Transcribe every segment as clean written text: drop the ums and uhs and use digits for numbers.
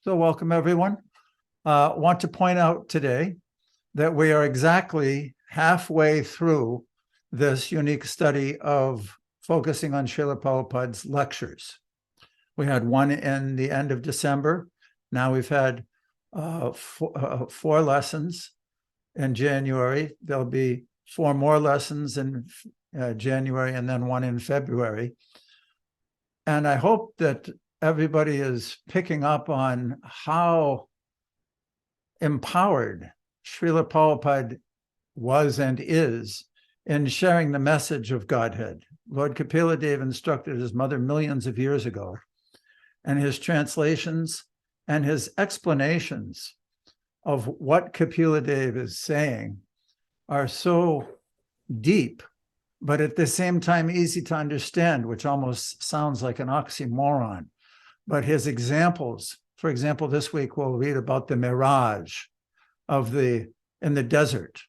So welcome, everyone. Want to point out today that we are exactly halfway through this unique study of focusing on Srila Prabhupada's lectures. We had one in the end of December. Now we've had four lessons in January. There'll be four more lessons in January and then one in February. And I hope that everybody is picking up on how empowered Srila Prabhupada was and is in sharing the message of Godhead. Lord Kapila Dev instructed his mother millions of years ago, and his translations and his explanations of what Kapila Dev is saying are so deep, but at the same time easy to understand, which almost sounds like an oxymoron. But his examples, for example, this week we'll read about the mirage in the desert,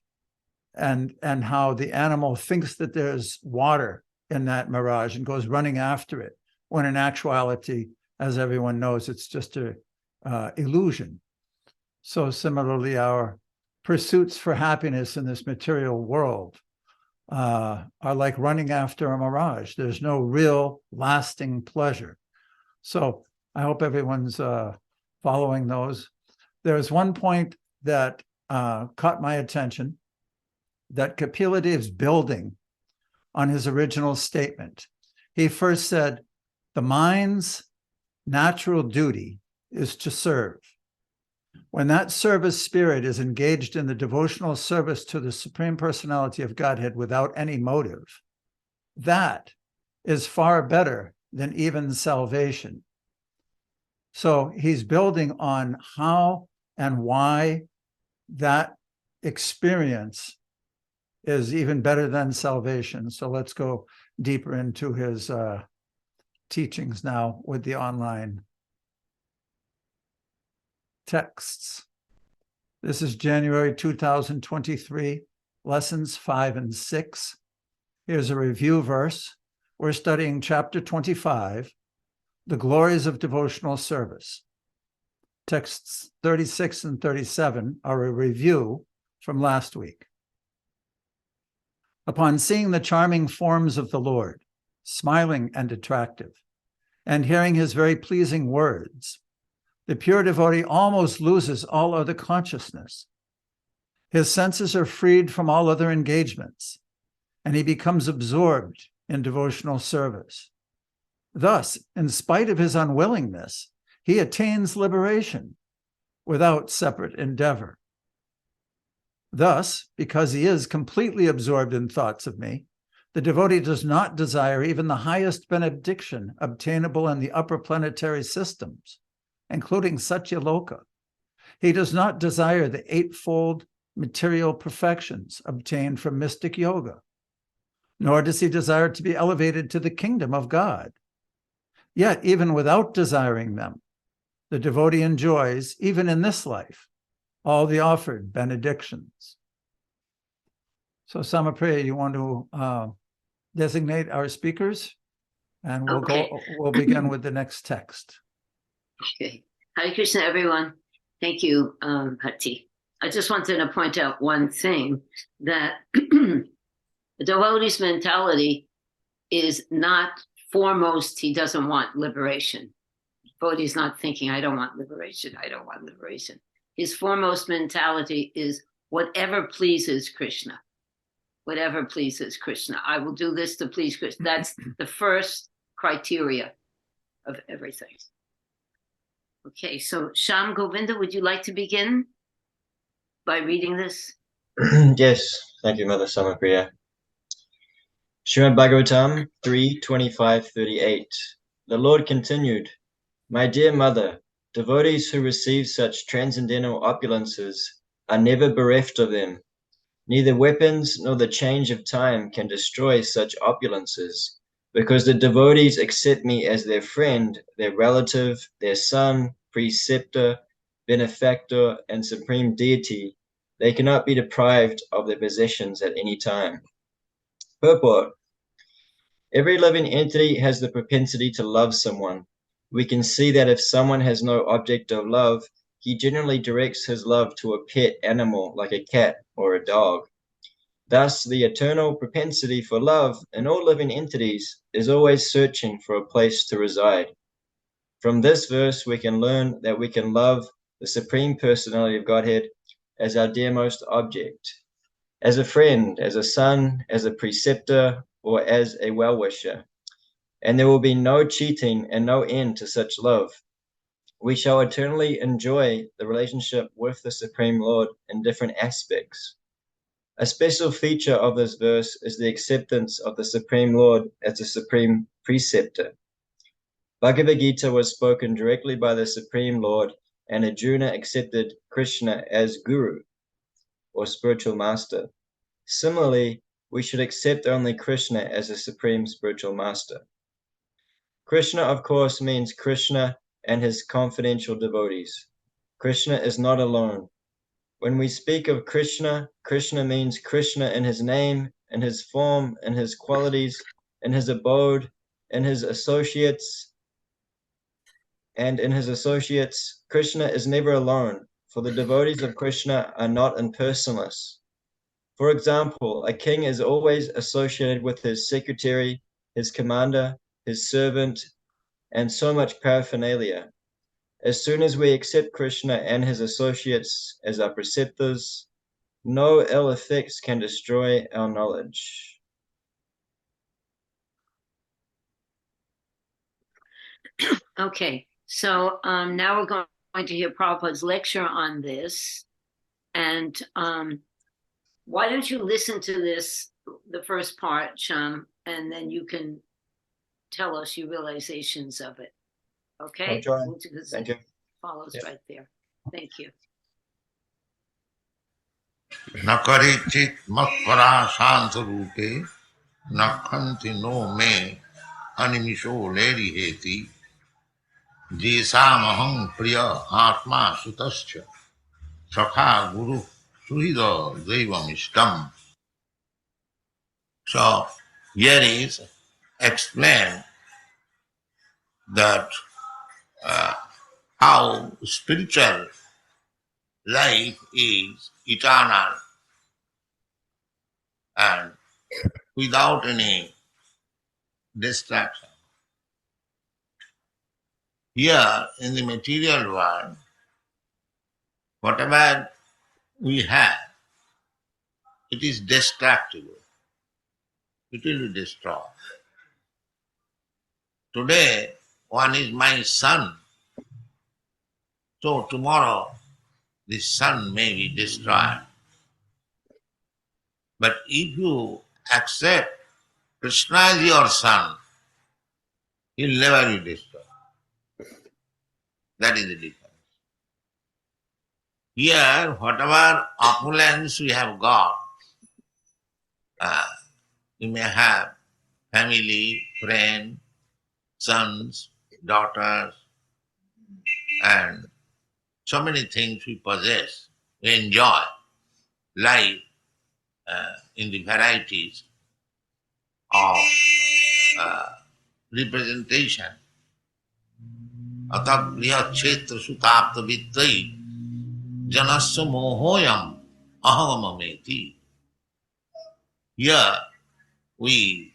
and how the animal thinks that there's water in that mirage and goes running after it, when in actuality, as everyone knows, it's just a illusion. So similarly, our pursuits for happiness in this material world are like running after a mirage. There's no real lasting pleasure. So I hope everyone's following those. There's one point that caught my attention, that Kapila Dev's building on his original statement. He first said, the mind's natural duty is to serve. When that service spirit is engaged in the devotional service to the Supreme Personality of Godhead without any motive, that is far better than even salvation. So he's building on how and why that experience is even better than salvation. So let's go deeper into his teachings now with the online texts. This is January 2023, lessons 5 and 6. Here's a review verse. We're studying chapter 25, the glories of devotional service. Texts 36 and 37 are a review from last week. Upon seeing the charming forms of the Lord, smiling and attractive, and hearing his very pleasing words, the pure devotee almost loses all other consciousness. His senses are freed from all other engagements, and he becomes absorbed in devotional service. Thus, in spite of his unwillingness, he attains liberation without separate endeavor. Thus, because he is completely absorbed in thoughts of me, the devotee does not desire even the highest benediction obtainable in the upper planetary systems, including Satyaloka. He does not desire the eightfold material perfections obtained from mystic yoga, nor does he desire to be elevated to the kingdom of God. Yet, even without desiring them, the devotee enjoys, even in this life, all the offered benedictions. So, Samapriya, you want to designate our speakers? And we'll begin with the next text. Okay. Hare Krishna, everyone. Thank you, Hati. I just wanted to point out one thing, that the devotee's mentality is not foremost, he doesn't want liberation. Devotee's not thinking, I don't want liberation, I don't want liberation. His foremost mentality is whatever pleases Krishna. Whatever pleases Krishna. I will do this to please Krishna. That's the first criteria of everything. Okay, so Shyam Govinda, would you like to begin by reading this? Yes, thank you, Mother Samapriya. Srimad Bhagavatam 3:25-38. The Lord continued, my dear mother, devotees who receive such transcendental opulences are never bereft of them. Neither weapons nor the change of time can destroy such opulences, because the devotees accept me as their friend, their relative, their son, preceptor, benefactor, and supreme deity. They cannot be deprived of their possessions at any time. Purport. Every living entity has the propensity to love someone. we can see that if someone has no object of love, he generally directs his love to a pet animal like a cat or a dog. Thus, the eternal propensity for love in all living entities is always searching for a place to reside. From this verse, we can learn that we can love the Supreme Personality of Godhead as our dearmost object, as a friend, as a son, as a preceptor, or as a well-wisher. And there will be no cheating and no end to such love. We shall eternally enjoy the relationship with the Supreme Lord in different aspects. A special feature of this verse is the acceptance of the Supreme Lord as the Supreme Preceptor. Bhagavad Gita was spoken directly by the Supreme Lord, and Arjuna accepted Krishna as Guru, or spiritual master. Similarly, we should accept only Krishna as a supreme spiritual master. Krishna, of course, means Krishna and his confidential devotees. Krishna is not alone. When we speak of Krishna, Krishna means Krishna in his name, in his form, in his qualities, in his abode, in his associates. And in his associates, Krishna is never alone, for the devotees of Krishna are not impersonalists. For example, a king is always associated with his secretary, his commander, his servant, and so much paraphernalia. As soon as we accept Krishna and his associates as our preceptors, no ill effects can destroy our knowledge. Okay, so now we're going to hear Prabhupada's lecture on this. And why don't you listen to this, the first part, Sham, and then you can tell us your realizations of it. Okay? I'll try. Because Thank it you. follows Yeah. right there. Thank you. न करिचित मत्परा शांत रूपे न खंति no में अनिमिषो लेरिहेति जेसामहं प्रिय आत्मा सुतश्च सखा गुरु सुहृद दैवमिष्टम्. So here is explained that how spiritual life is eternal and without any distraction. Here in the material world, whatever we have, it is destructible. It will be destroyed. Today, one is my son. So tomorrow, this son may be destroyed. But if you accept Krishna as your son, he will never be destroyed. That is the difference. Here, whatever opulence we have got, you may have family, friend, sons, daughters, and so many things we possess. We enjoy life in the varieties of representation. Atha griha kshetra sutapta vittai janasya mohoyam ahamameti. Here we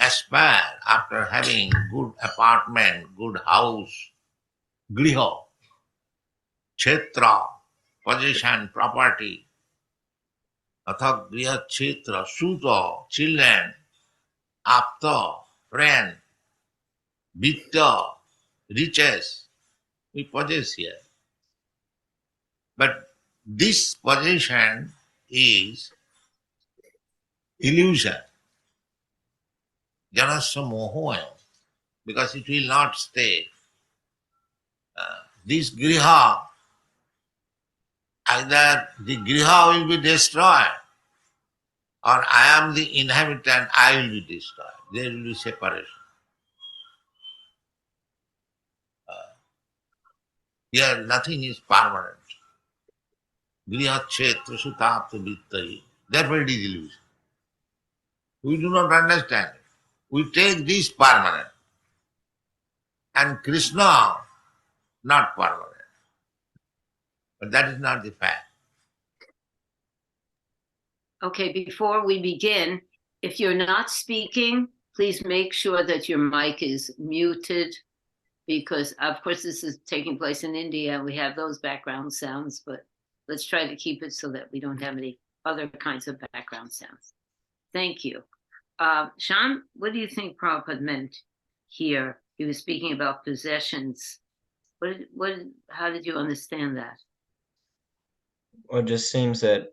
aspire after having good apartment, good house, griha, kshetra, possession, property, atha griha kshetra, suta, children, apta, friend, vitta, riches, we possess here. But this possession is illusion. Janasya mohoyam, because it will not stay. This griha, either the griha will be destroyed, or I am the inhabitant, I will be destroyed. There will be separation. Here nothing is permanent. Griha kshetra sutapta vittai. Therefore it is illusion. We do not understand it. we take this permanent and Krishna not permanent. But that is not the fact. Okay, before we begin, if you're not speaking, please make sure that your mic is muted because, of course, this is taking place in India. We have those background sounds, but let's try to keep it so that we don't have any other kinds of background sounds. Thank you. Shan, what do you think Prabhupada meant here? He was speaking about possessions. How did you understand that? Well, it just seems that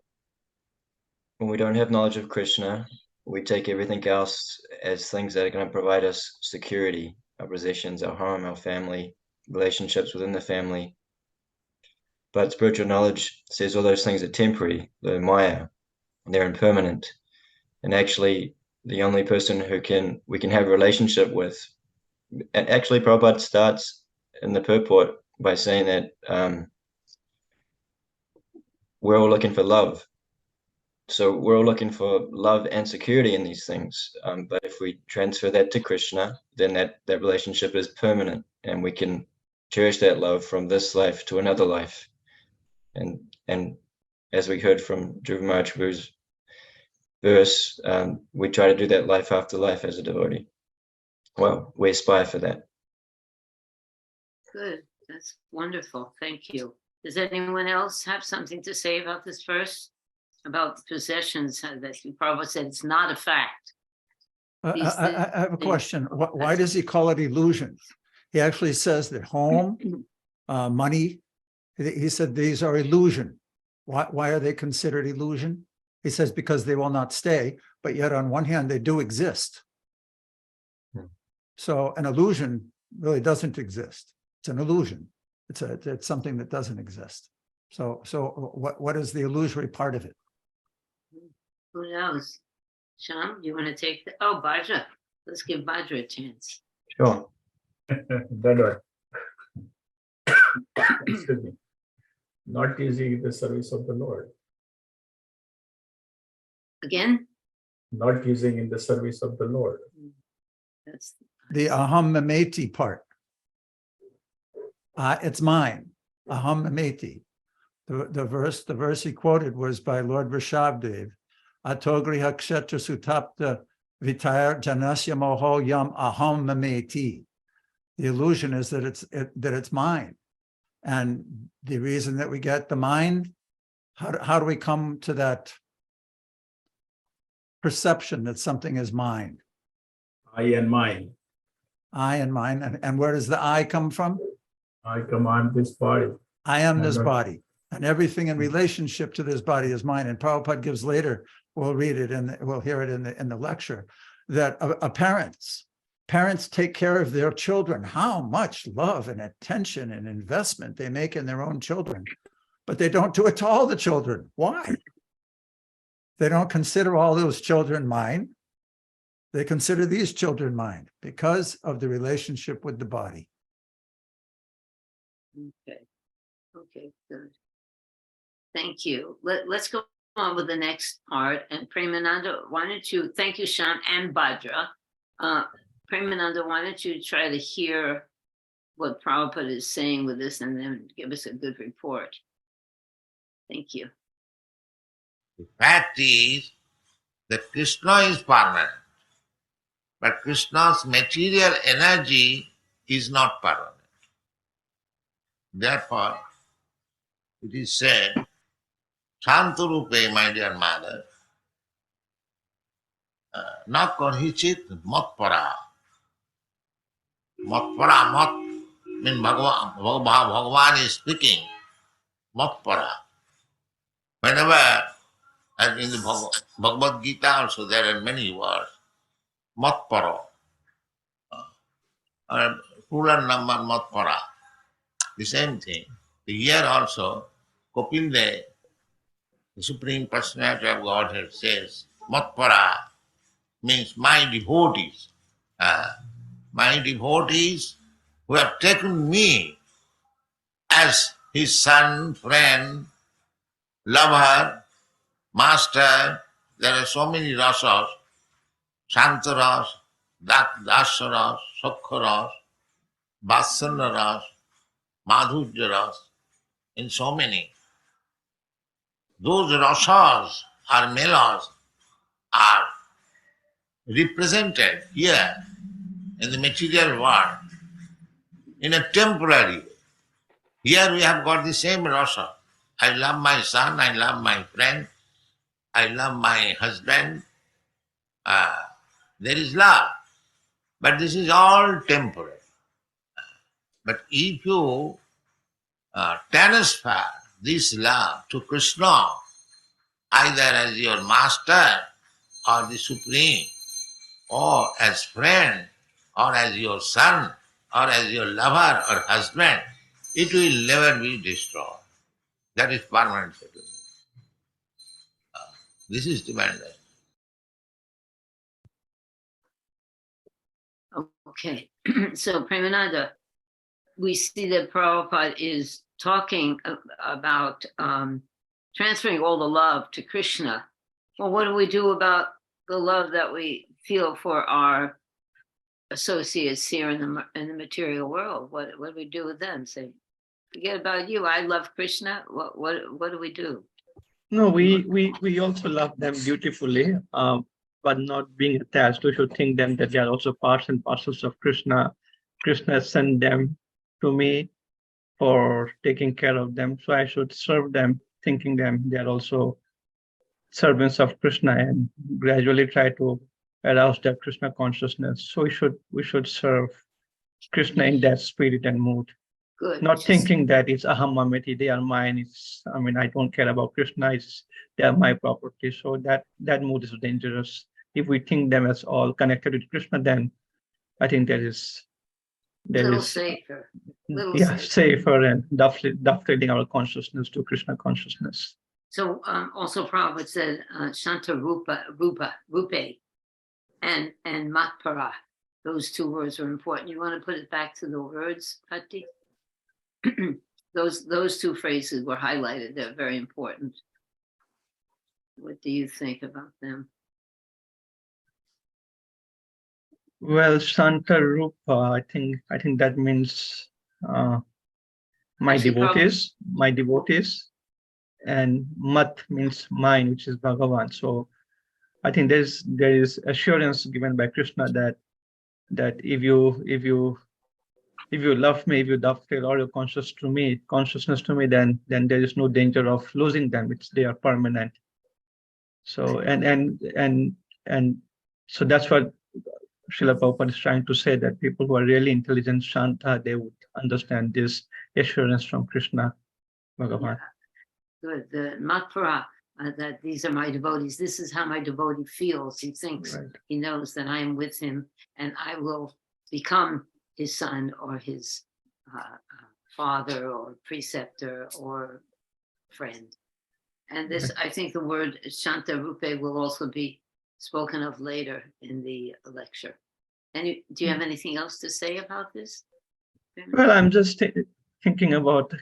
when we don't have knowledge of Krishna, we take everything else as things that are going to provide us security, our possessions, our home, our family, relationships within the family. But spiritual knowledge says all those things are temporary, they're Maya, they're impermanent. And actually, the only person we can have a relationship with, and actually Prabhupada starts in the purport by saying that we're all looking for love. So we're all looking for love and security in these things. But if we transfer that to Krishna, then that relationship is permanent and we can cherish that love from this life to another life. And as we heard from Dhruva Mahaprabhu's verse, we try to do that life after life as a devotee. Well, we aspire for that. Good. That's wonderful. Thank you. Does anyone else have something to say about this verse? About possessions that Prabhupada said it's not a fact. I have a question. Why does he call it illusion? He actually says that home, money, he said these are illusion. Why are they considered illusion? He says because they will not stay, but yet on one hand, they do exist. So an illusion really doesn't exist. It's an illusion. It's something that doesn't exist. So what is the illusory part of it? Who knows? Sham, you want to take Bhadra? Let's give Bhadra a chance. Sure. That excuse me. Not using the service of the Lord. Again? Not using in the service of the Lord. That's The aham mameti part. It's mine. Aham mameti. The verse he quoted was by Lord Rishabdev. Atogriha kshetra sutapta vitayar janasya moho yam aham mameti. The illusion is that it's mine. And the reason that we get the mind, how do we come to that perception that something is mine? I and mine. I and mine. And where does the I come from? I command this body. I am this body. And everything in relationship to this body is mine. And Prabhupada gives later, we'll read it and we'll hear it in the lecture, that parents take care of their children, how much love and attention and investment they make in their own children, but they don't do it to all the children. Why? They don't consider all those children mine. They consider these children mine because of the relationship with the body. okay, good. Thank you. Let's go on with the next part. And Premananda, why don't you, thank you, Shan and Bhadra. Premananda, why don't you try to hear what Prabhupada is saying with this and then give us a good report. Thank you. The fact is that Krishna is permanent, but Krishna's material energy is not permanent. Therefore, it is said, Shantarupe, my dear mother, na karhichit matpara. Matpara, mat means Bhagavan is speaking. Matpara. Whenever, as in the Bhagavad Gita also, there are many words. Matpara. Plural number matpara. The same thing. Here also, Kapil Dev, the Supreme Personality of Godhead, says, Matpara means my devotees. My devotees who have taken me as his son, friend, lover, master. There are so many rasas, Shantaras, Dasaras, Sakharas, Vatsalaras, Madhuryaras, in so many. Those rasas or melas are represented here in the material world in a temporary way. Here we have got the same rasa. I love my son, I love my friend, I love my husband. There is love. But this is all temporary. But if you transfer this love to Krishna, either as your master or the supreme, or as friend, or as your son, or as your lover or husband, it will never be destroyed. That is permanent settlement. This is dependent. Okay, so Premananda, we see that Prabhupada is talking about transferring all the love to Krishna. Well, what do we do about the love that we feel for our associates here in the material world? What do we do with them? Say, forget about you. I love Krishna. What do we do? No, we also love them beautifully, but not being attached. We should think them that they are also parts and parcels of Krishna. Krishna sent them to me for taking care of them. So I should serve them, thinking them they are also servants of Krishna, and gradually try to arouse that Krishna consciousness. So we should serve Krishna in that spirit and mood. Good. Not thinking that it's aham mameti, they are mine. I don't care about Krishna. They are my property. So that mood is dangerous. If we think them as all connected with Krishna, then I think there is Safer. Safer and dovetailing our consciousness to Krishna consciousness. So also Prabhupada said Shanta Rupe, and Matpara. Those two words are important. You want to put it back to the words, Patti? Those two phrases were highlighted. They're very important. What do you think about them? Well, Shanta Rupa, I think that means my devotees, and Mat means mine, which is Bhagavan. So I think there is assurance given by Krishna that if you love me, if you dovetail all your consciousness to me, then there is no danger of losing them. They are permanent. So and so that's what Srila Prabhupada is trying to say, that people who are really intelligent, Shanta, they would understand this assurance from Krishna Bhagavan. Good. The Matpara, that these are my devotees. This is how my devotee feels. He thinks, right. He knows that I am with him and I will become his son or his father or preceptor or friend. And this, right. I think the word Shanta Rupe will also be spoken of later in the lecture. And do you have anything else to say about this? Well, I'm just thinking about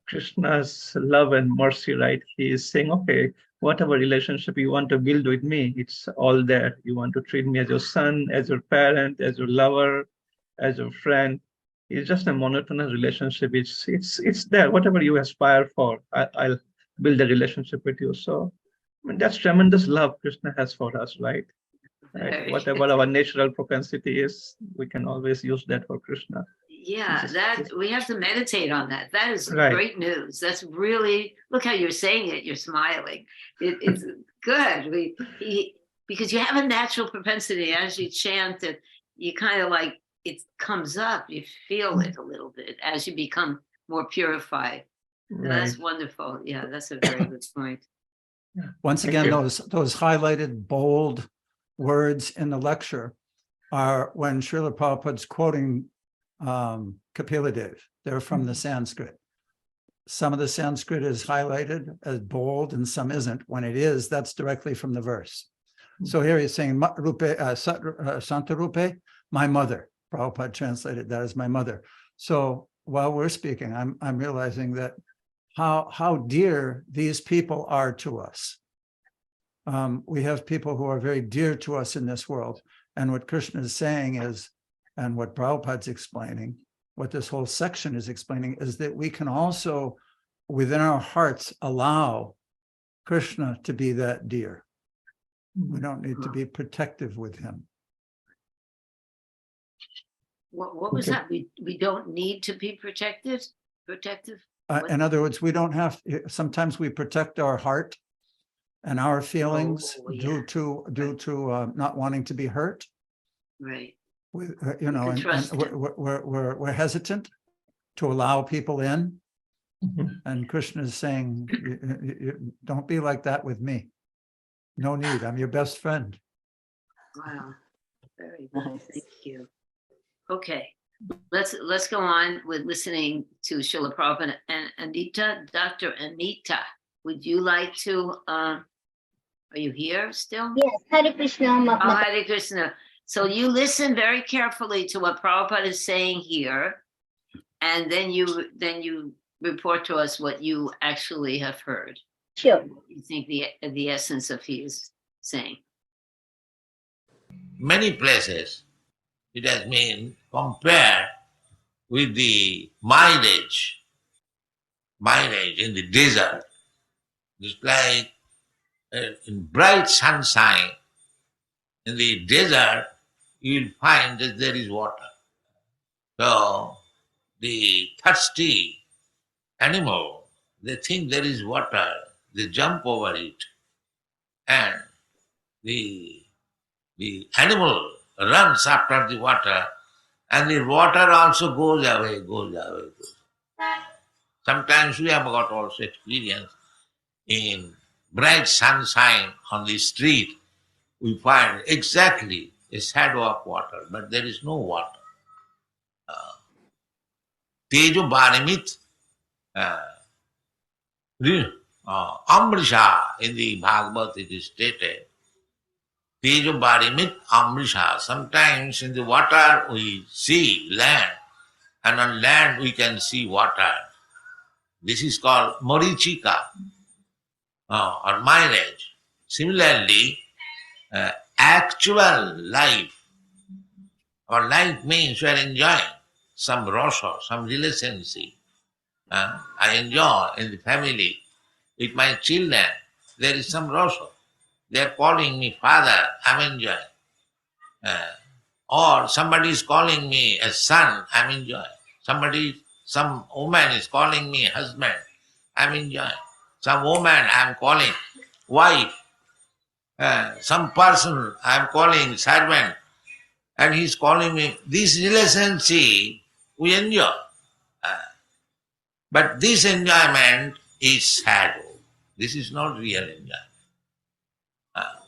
Krishna's love and mercy, right? He is saying, okay, whatever relationship you want to build with me, it's all there. You want to treat me as your son, as your parent, as your lover, as your friend. It's just a monotonous relationship. It's there. Whatever you aspire for, I'll build a relationship with you. So that's tremendous love Krishna has for us, right? Whatever our natural propensity is, we can always use that for Krishna. Yeah, we have to meditate on that. That is right. Great news. That's really, look how you're saying it. You're smiling. It's good. Because you have a natural propensity as you chant it, you kind of like, it comes up, you feel it a little bit as you become more purified. Right. That's wonderful. Yeah, that's a very good point. Once again, those highlighted bold words in the lecture are when Srila Prabhupada's quoting Kapila Dev. They're from the Sanskrit. Some of the Sanskrit is highlighted as bold and some isn't. When it is, that's directly from the verse. So here he's saying, Santa Rupe, my mother. Prabhupada translated that as my mother. So while we're speaking, I'm realizing that how dear these people are to us. We have people who are very dear to us in this world, And what Krishna is saying is, and what Prabhupada's explaining, what this whole section is explaining, is that we can also, within our hearts, allow Krishna to be that deer. We don't need to be protective with him. What was Okay. that? We don't need to be protective? Protective? What? In other words, we don't have, sometimes we protect our heart and our feelings Oh, yeah. due to not wanting to be hurt. Right. With, can and trust him. we're hesitant to allow people in. Mhm. And Krishna is saying, don't be like that with me. No need. I'm your best friend. Wow. Very good. Thank you. Okay. Let's go on with listening to Srila Prabhupada and Anita. Dr. Anita, would you like to, are you here still? Yes, Hare Krishna. Oh, Hare Krishna. So you listen very carefully to what Prabhupada is saying here, and then you report to us what you actually have heard. Sure. You think the essence of he is saying. Many places it has been compared with the mileage in the desert. It's like in bright sunshine. In the desert, you will find that there is water. So the thirsty animal, they think there is water, they jump over it, and the animal runs after the water, and the water also goes away. Sometimes we have got also experience in bright sunshine on the street, we find exactly a shadow of water, but there is no water. Tejo Barimit, Amrisha, in the Bhagavad it is stated, Tejo Barimit Amrisha. Sometimes in the water we see land, and on land we can see water. This is called Marichika, or mileage. Similarly, actual life, or life means we are enjoying some rasa, some relationship. I enjoy in the family with my children. There is some rasa. They are calling me father, I'm enjoying. Or somebody is calling me a son, I'm enjoying. Some woman is calling me husband, I'm enjoying. Some woman I'm calling wife. Some person I'm calling servant, and he's calling me. This relationship we enjoy. But this enjoyment is shadow. This is not real enjoyment.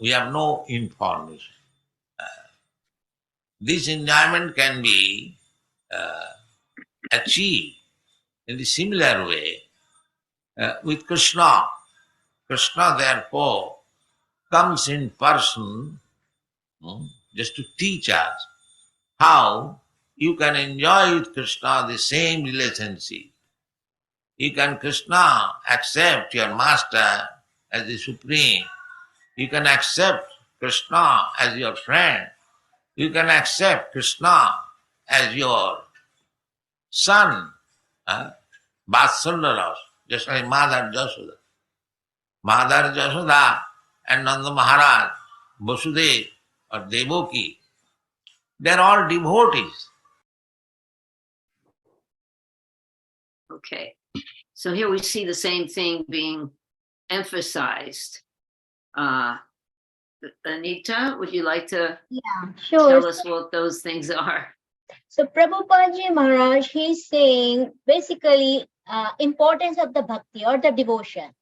We have no information. This enjoyment can be achieved in the similar way with Krishna. Krishna, therefore, comes in person just to teach us how you can enjoy with Krishna the same relationship. You can Krishna accept your master as the supreme. You can accept Krishna as your friend. You can accept Krishna as your son. Vatsalya, just like Mother Jasoda. Mother Jasoda and Nanda Maharaj, Vasudev or Devaki, they are all devotees. Okay. So here we see the same thing being emphasized. Anita, would you like to Yeah, sure. tell us what those things are? So Prabhupada Maharaj, he's saying basically importance of the bhakti or the devotion.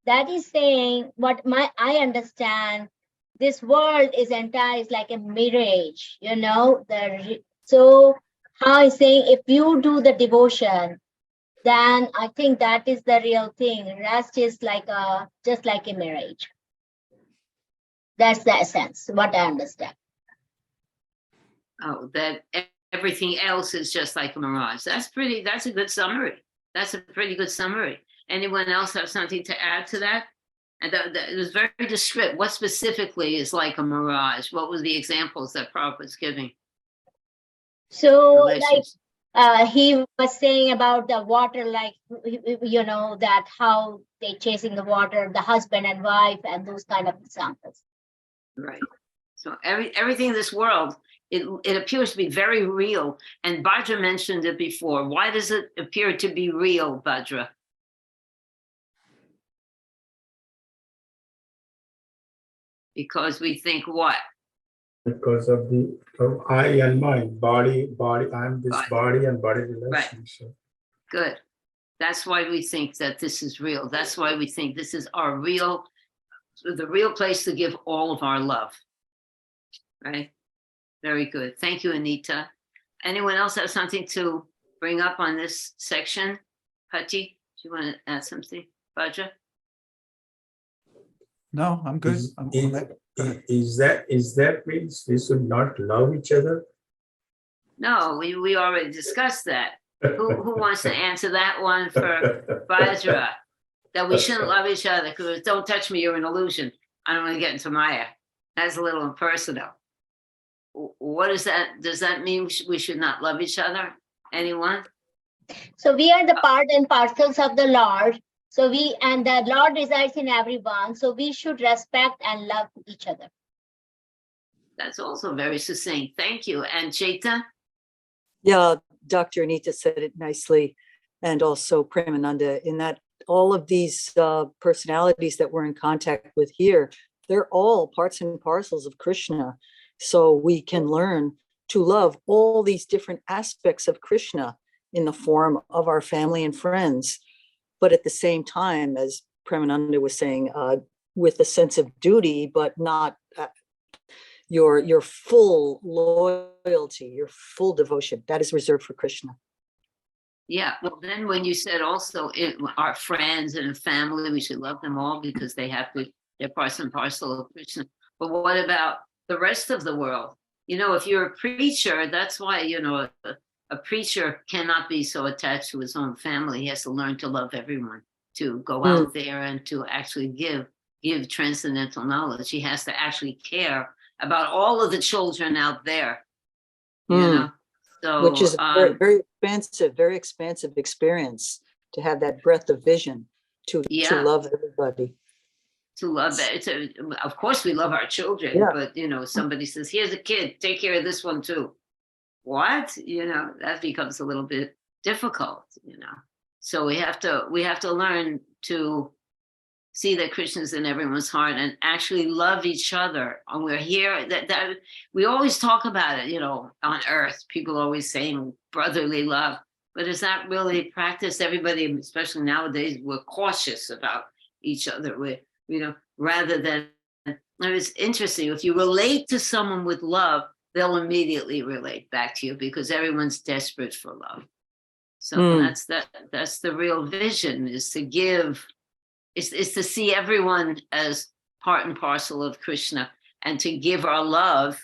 That is saying what I understand. This world is entire is like a mirage, so how he's saying if you do the devotion, then I think that is the real thing. Rest is just like a mirage. That's the essence, what I understand. Oh, that everything else is just like a mirage. That's a good summary. That's a pretty good summary. Anyone else have something to add to that? And it was very descriptive. What specifically is like a mirage? What were the examples that Prabhupada was giving? So, like, Relations. he was saying about the water, like, you know, that how they chasing the water, the husband and wife, and those kind of examples. Right. So everything in this world, it appears to be very real. And Bhadra mentioned it before. Why does it appear to be real, Bhadra? Because we think what? Because of I and mind, body, I'm this body and body relationship. Good. That's why we think that this is real. That's why we think this is our real, the real place to give all of our love. Right? Very good. Thank you, Anita. Anyone else have something to bring up on this section? Patti, do you want to add something? Bhadra? No, I'm good. Is that means we should not love each other? No, we already discussed that. Who wants to answer that one for Bhadra? That we shouldn't love each other because don't touch me, you're an illusion. I don't want to get into Maya. That's a little impersonal. What is that? Does that mean we should not love each other? Anyone? So we are the part and parcels of the Lord. So and the Lord resides in everyone. So we should respect and love each other. That's also very succinct. Thank you. And Chaita? Yeah, Dr. Anita said it nicely. And also Premananda, in that all of these personalities that we're in contact with here, they're all parts and parcels of Krishna. So we can learn to love all these different aspects of Krishna in the form of our family and friends. But at the same time, as Premananda was saying, with a sense of duty, but not your full loyalty, your full devotion. That is reserved for Krishna. Yeah, well, then when you said also our friends and family, we should love them all because they're parts and parcel of Krishna. But what about the rest of the world? You know, if you're a preacher, that's why, you know, a preacher cannot be so attached to his own family. He has to learn to love everyone, to go out there and to actually give transcendental knowledge. He has to actually care about all of the children out there, you know. So, which is a very expansive experience to have that breadth of vision to love everybody. To love it. Of course, we love our children, but you know, somebody says, "Here's a kid, take care of this one too." What? You know, that becomes a little bit difficult. You know, so we have to learn to see that Krishna's in everyone's heart and actually love each other. And we're here. That we always talk about it. You know, on Earth, people always saying brotherly love, but is that really practiced? Everybody, especially nowadays, we're cautious about each other. You know, rather than, it's interesting, if you relate to someone with love, they'll immediately relate back to you because everyone's desperate for love. So that's the real vision, is to give, is to see everyone as part and parcel of Krishna and to give our love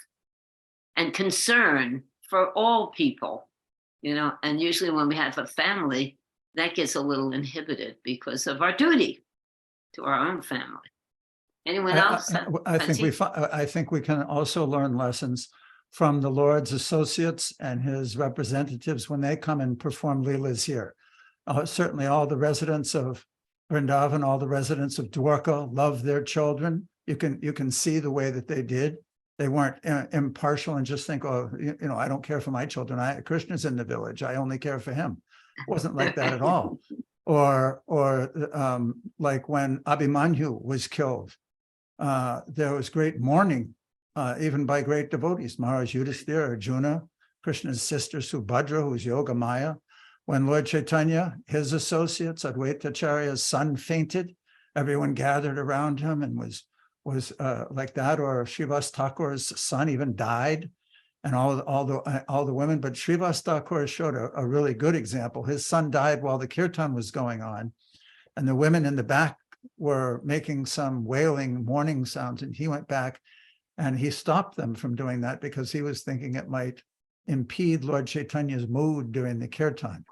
and concern for all people, you know. And usually when we have a family, that gets a little inhibited because of our duty to our own family. Anyone else? I think we can also learn lessons from the Lord's associates and his representatives when they come and perform leelas here. Certainly all the residents of Vrindavan, all the residents of Dwarka love their children. You can see the way that they did. They weren't impartial and just think, oh, you know, I don't care for my children. Krishna's in the village. I only care for him. It wasn't like that at all. Or like when Abhimanyu was killed, there was great mourning, even by great devotees, Maharaj Yudhisthira, Arjuna, Krishna's sister Subhadra, who's Yoga Maya. When Lord Chaitanya, his associates, Advaitacharya's son, fainted, everyone gathered around him and was like that. Or Srivas Thakur's son even died, and all the women. But Srivas Thakur showed a really good example. His son died while the kirtan was going on, and the women in the back were making some wailing, mourning sounds, and he went back and he stopped them from doing that because he was thinking it might impede Lord Chaitanya's mood during the kirtan.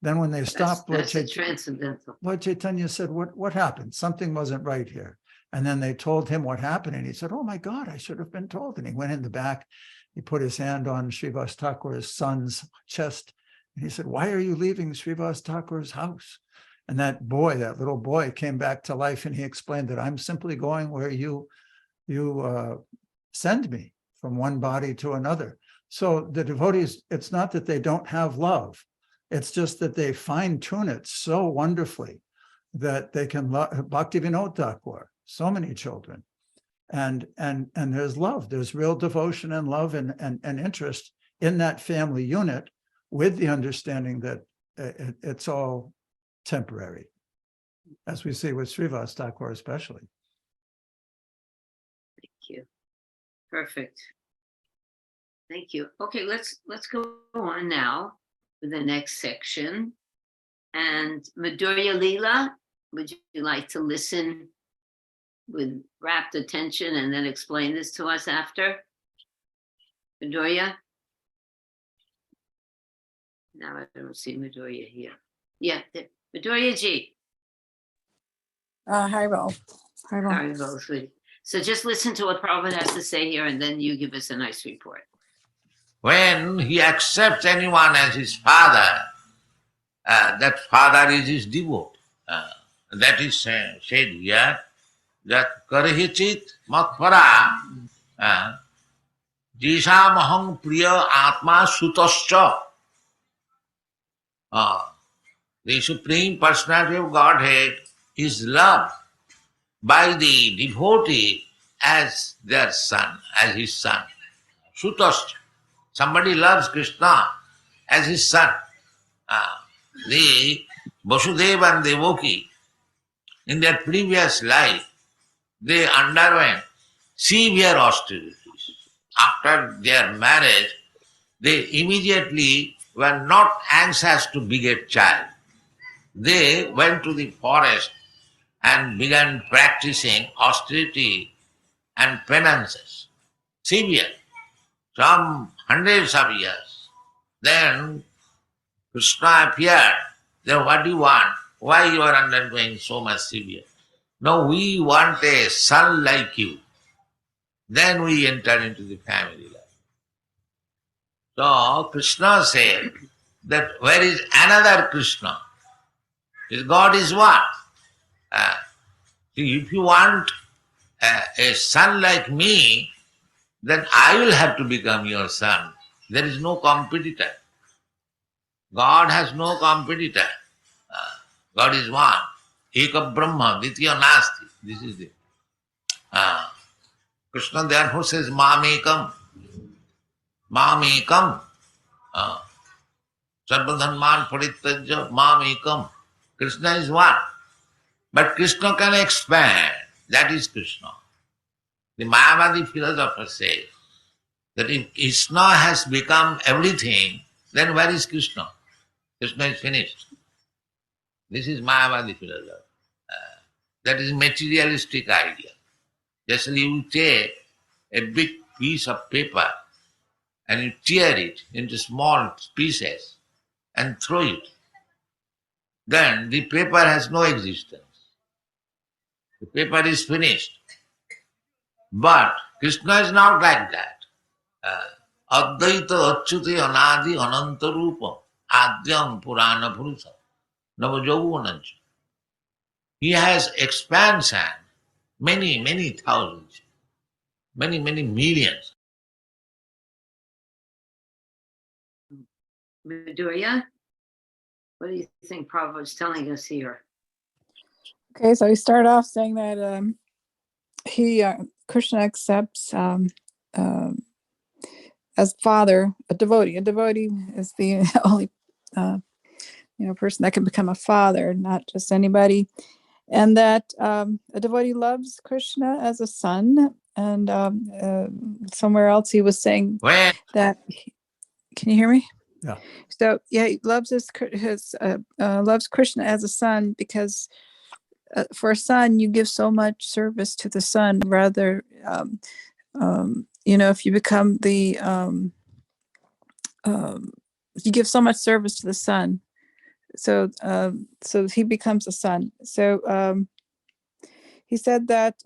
Then when they stopped, That's a transcendental. Lord Chaitanya said, what happened? Something wasn't right here. And then they told him what happened. And he said, oh my God, I should have been told. And he went in the back. He put his hand on Srivas Thakur's son's chest. And he said, why are you leaving Srivas Thakur's house? And that little boy came back to life. And he explained that I'm simply going where you send me from one body to another. So the devotees, it's not that they don't have love. It's just that they fine tune it so wonderfully that they can love Bhaktivinoda Thakur, so many children. And there's love, there's real devotion and love and interest in that family unit, with the understanding that it's all temporary, as we see with Srivas Thakur especially. Thank you. Perfect. Thank you. Okay, let's go on now with the next section. And Madhurya Leela, would you like to listen with rapt attention and then explain this to us after? Madhurya? Now I don't see Madhurya here. Yeah, Madhurya ji. Haribo. Haribo, sweetie. So just listen to what Prabhupada has to say here, and then you give us a nice report. When he accepts anyone as his father, that father is his devotee. That is said here, that karahichit matpara jishamaham priya atma sutascha. The Supreme Personality of Godhead is loved by the devotee as their son, as his son. Sutascha. Somebody loves Krishna as his son. The Vasudeva and Devaki, in their previous life, they underwent severe austerities. After their marriage, they immediately were not anxious to beget child. They went to the forest and began practicing austerity and penances. Severe. Some hundreds of years. Then Krishna appeared. Then what do you want? Why you are undergoing so much severe? No, we want a son like you. Then we enter into the family life. So Krishna said that where is another Krishna? His God is one. If you want a son like me, then I will have to become your son. There is no competitor. God has no competitor. God is one. Eka Brahma, Ditya Nasti. This is it. Krishna therefore says, Mamekam. Mamekam. Sarvadharman Parityajya Mamekam. Krishna is one. But Krishna can expand. That is Krishna. The Mayavadi philosopher says that if Krishna has become everything, then where is Krishna? Krishna is finished. This is Mayavadi philosophy. That is materialistic idea. Just you take a big piece of paper and you tear it into small pieces and throw it. Then the paper has no existence. The paper is finished. But Krishna is not like that. Advaita Achyute Anadi Ananta Rupa Adyam Purana Purusa Navajavunancha. He has expansion, many thousands, many millions. Madhurya, what do you think Prabhupada is telling us here? Okay, so he started off saying that Krishna accepts as father a devotee. A devotee is the only person that can become a father, not just anybody. And that a devotee loves Krishna as a son. And somewhere else he was saying that. Can you hear me? Yeah. So yeah, he loves loves Krishna as a son because for a son you give so much service to the son. Rather, if you become the you give so much service to the son, so he becomes a son. So he said that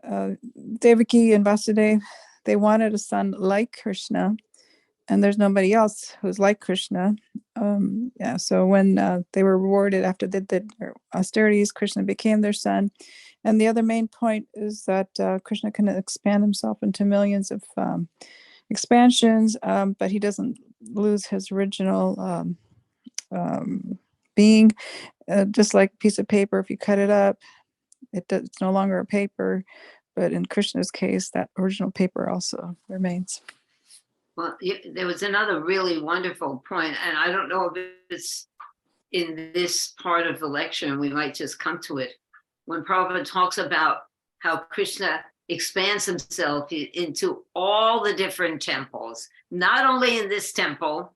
Devaki and Vasudeva, they wanted a son like Krishna, and there's nobody else who's like Krishna. Yeah, so when they were rewarded after they did their austerities, Krishna became their son. And the other main point is that Krishna can expand himself into millions of expansions, but he doesn't lose his original being. Just like a piece of paper, if you cut it up, it's no longer a paper. But in Krishna's case, that original paper also remains. Well, there was another really wonderful point, and I don't know if it's in this part of the lecture, and we might just come to it. When Prabhupada talks about how Krishna expands himself into all the different temples, not only in this temple,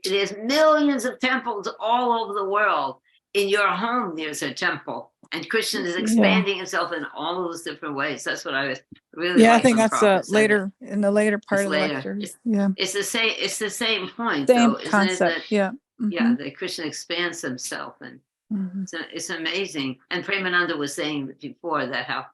there's millions of temples all over the world. In your home, there's a temple, and Krishna is expanding himself in all those different ways. That's what I was really. Yeah, I think that's later in the later part of the lecture. It's the same. It's the same point, same though, isn't concept. it? That, yeah. Yeah, that Krishna expands himself, and it's amazing. And Premananda was saying before that how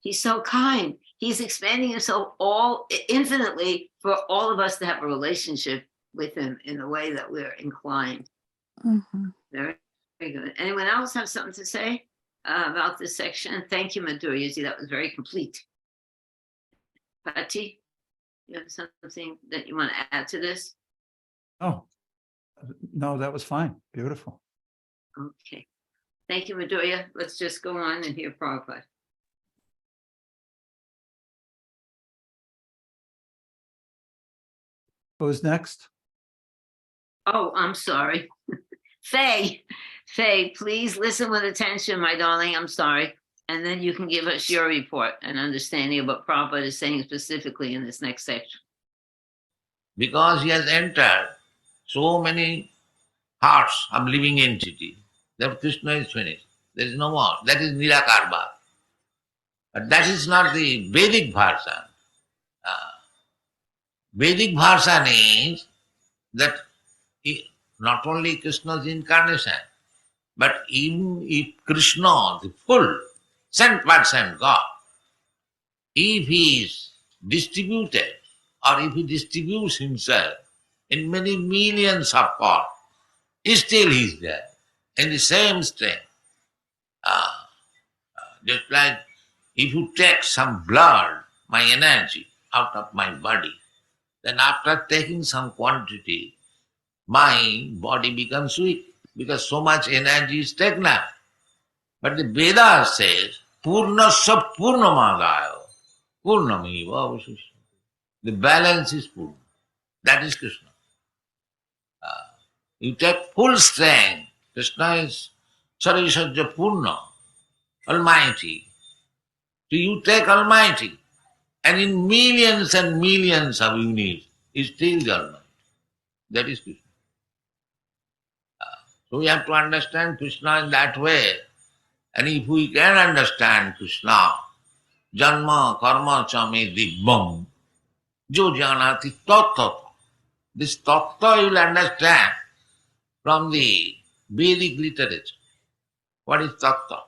he's so kind. He's expanding himself all infinitely for all of us to have a relationship with him in the way that we're inclined. Very, very good. Anyone else have something to say about this section? Thank you, Madhurya. That was very complete. Patti, you have something that you want to add to this? Oh, no, that was fine. Beautiful. Okay. Thank you, Madhurya. Let's just go on and hear Prabhupada. Who's next? Oh, I'm sorry. Faye, please listen with attention, my darling. I'm sorry. And then you can give us your report and understanding of what Prabhupada is saying specifically in this next section. Because he has entered so many hearts of living entity, that Krishna is finished. There is no more. That is Nirakar Bhav. But that is not the Vedic version. Vedic version is that not only Krishna's incarnation, but even if Krishna, the full 100% God, if he is distributed or if he distributes himself in many millions of parts, still he is there in the same strength. Just like if you take some blood, my energy out of my body, then after taking some quantity, my body becomes weak because so much energy is taken up. But the Veda says, Purnasya Purnamadaya Purnamiva Avashishyate. The balance is Purna. That is Krishna. You take full strength. Krishna is Sarisajya Purna, Almighty. So you take Almighty, and in millions and millions of units, is still the Almighty. That is Krishna. So we have to understand Krishna in that way. And if we can understand Krishna, Janma Karma Chame Dibbam, Jo Janati Tattva. This Tattva you will understand from the Vedic literature. What is Tattva?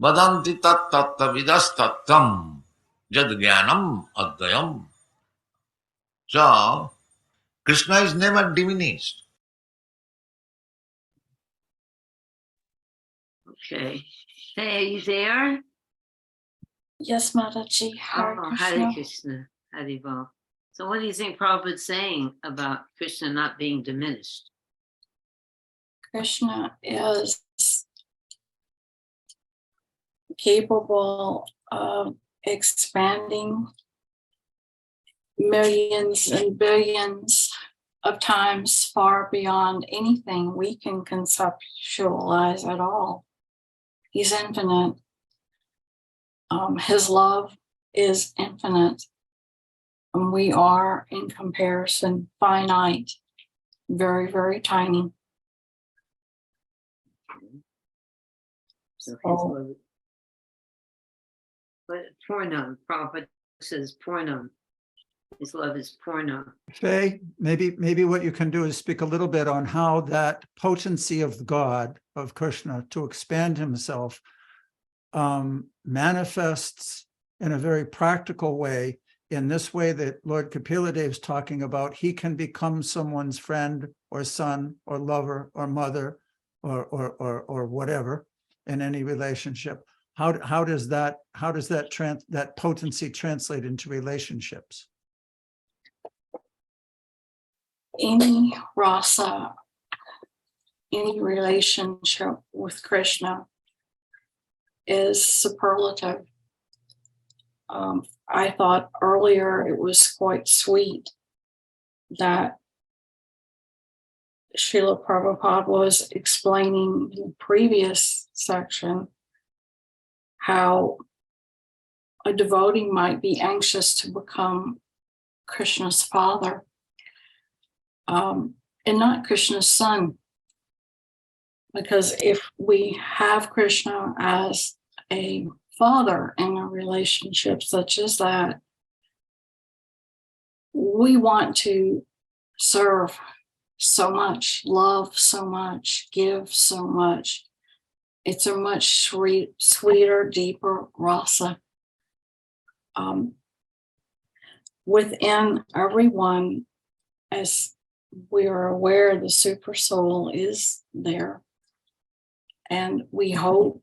Vadanti tat tattva vidas tattvam jad jnanam advayam. So, Krishna is never diminished. Okay. Hey, are you there? Yes, Mataji. Hare Oh, Krishna. Hare Krishna. Hare Bol. So what do you think Prabhupada's saying about Krishna not being diminished? Krishna is capable of expanding millions and billions of times far beyond anything we can conceptualize at all. He's infinite. His love is infinite. And we are, in comparison, finite, very, very tiny. So his Oh. love. But Purnam, Prabhupada says Purnam His love is Purna. Faye, maybe what you can do is speak a little bit on how that potency of God, of Krishna, to expand himself, manifests in a very practical way, in this way that Lord Kapila Dev is talking about. He can become someone's friend or son or lover or mother or whatever in any relationship. How does that potency translate into relationships? Any rasa, any relationship with Krishna is superlative. I thought earlier it was quite sweet that Srila Prabhupada was explaining in the previous section how a devotee might be anxious to become Krishna's father, and not Krishna's son. Because if we have Krishna as a father in a relationship such as that, we want to serve so much, love so much, give so much. It's a much sweeter, deeper rasa. Within everyone, as we are aware, the super soul is there. And we hope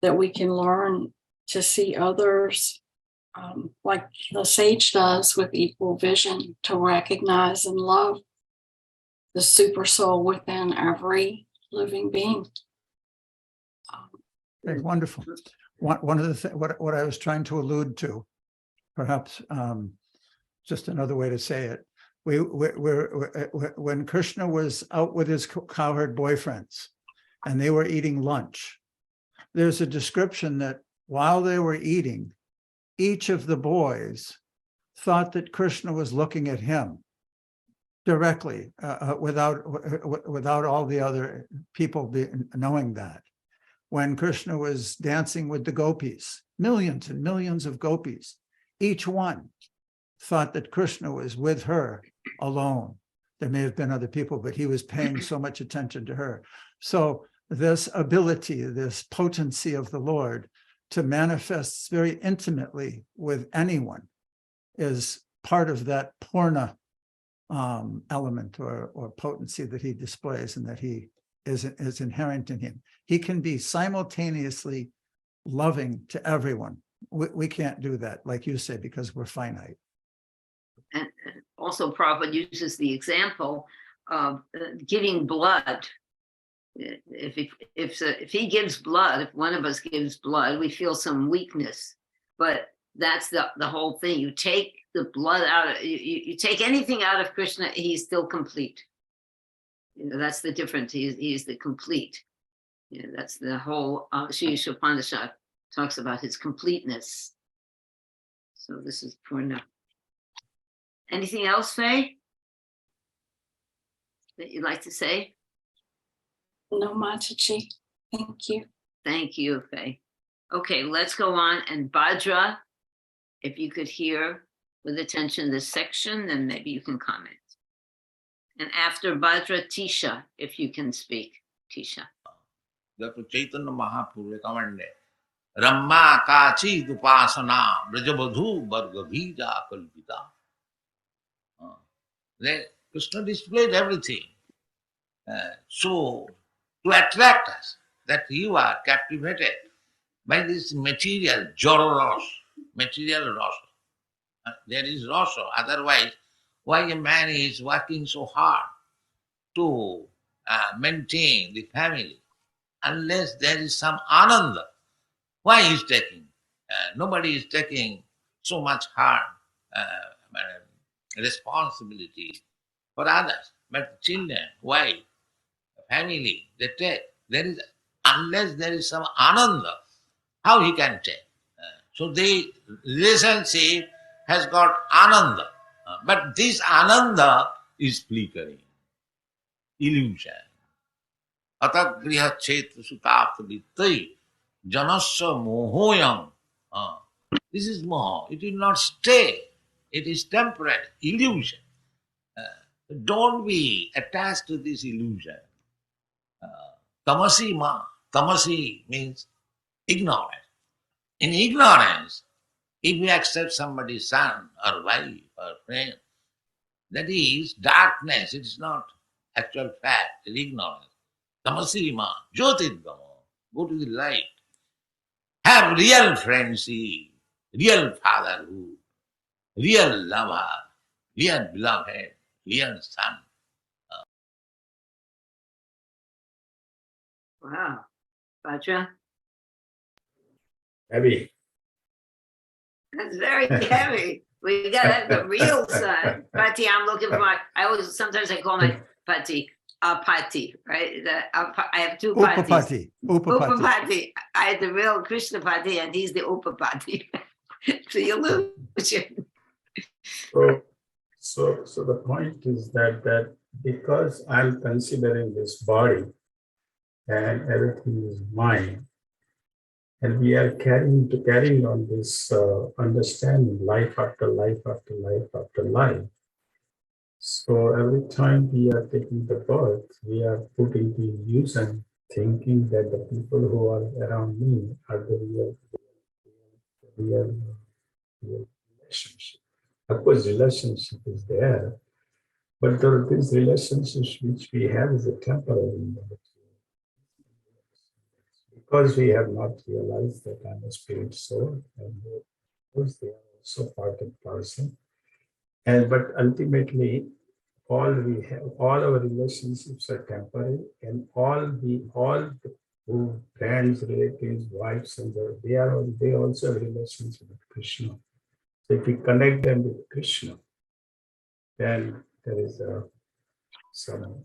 that we can learn to see others like the sage does, with equal vision, to recognize and love the super soul within every living being. Okay, wonderful. One of the what I was trying to allude to, perhaps just another way to say it, when Krishna was out with his cowherd boyfriends and they were eating lunch, there's a description that while they were eating, each of the boys thought that Krishna was looking at him directly, without all the other people knowing that. When Krishna was dancing with the gopis, millions and millions of gopis, each one thought that Krishna was with her alone. There may have been other people, but he was paying so much attention to her. So this ability, this potency of the Lord to manifest very intimately with anyone is part of that Purna element or potency that he displays and that he is inherent in him. He can be simultaneously loving to everyone. We can't do that, like you say, because we're finite. And also Prabhupada uses the example of giving blood. If he gives blood, if one of us gives blood, we feel some weakness, but that's the whole thing. You take the blood out, you take anything out of Krishna, he's still complete. That's the difference. He's the complete. That's the whole Sri Upanishad talks about his completeness. So this is Purna. Anything else, Faye, that you'd like to say? No, Mataji. Thank you. Thank you, Faye. Okay, let's go on. And Bhadra, if you could hear with attention this section, then maybe you can comment. And after Bhadra, Tisha, if you can speak. Tisha. Dr. Chaitanya Mahaprabhu recommended Ramma Kachi Dupasana Brajabadhu Vargabhija Kalpita. Krishna displayed everything. So to attract us, that you are captivated by this material Jara material rasa. There is rasa. Otherwise, why a man is working so hard to maintain the family, unless there is some ananda? Why he is taking? Nobody is taking so much hard responsibility for others. But children, wife, family, they take. Unless there is some ananda, how he can take? So the relationship has got ananda. But this ananda is flickering, illusion. Atagriha chetra sutapta vittai janasya mohoyam. This is moha. It will not stay It is temporary, illusion. Don't be attached to this illusion. Tamasi ma. Tamasi means ignorance. In ignorance, if you accept somebody's son or wife or friend, that is darkness. It is not actual fact. It is ignorance. Tamasi ma. Jyotirgamo. Go to the light. Have real friendship, real fatherhood, real lover, real beloved, real son. Wow. Vajra, Heavy. that's very heavy. We gotta have the real son. Pati, I'm looking for sometimes I call my Pati, Pati, right? I have two Patis. Upapati. Upapati. Upapati. I had the real Krishna Pati and he's the Upapati. The illusion. So the point is that because I'm considering this body and everything is mine, and we are carrying on this understanding life after life after life after life. So every time we are taking the birth, we are putting the illusion, thinking that the people who are around me are the real relationship. Of course, relationship is there, but these relationships which we have is a temporary. Because we have not realized that I'm a spirit soul, and of course they are also part and parcel. But ultimately, all our relationships are temporary, and all who friends, relatives, wives, and they also have relations with Krishna. So if we connect them with Krishna, then there is some,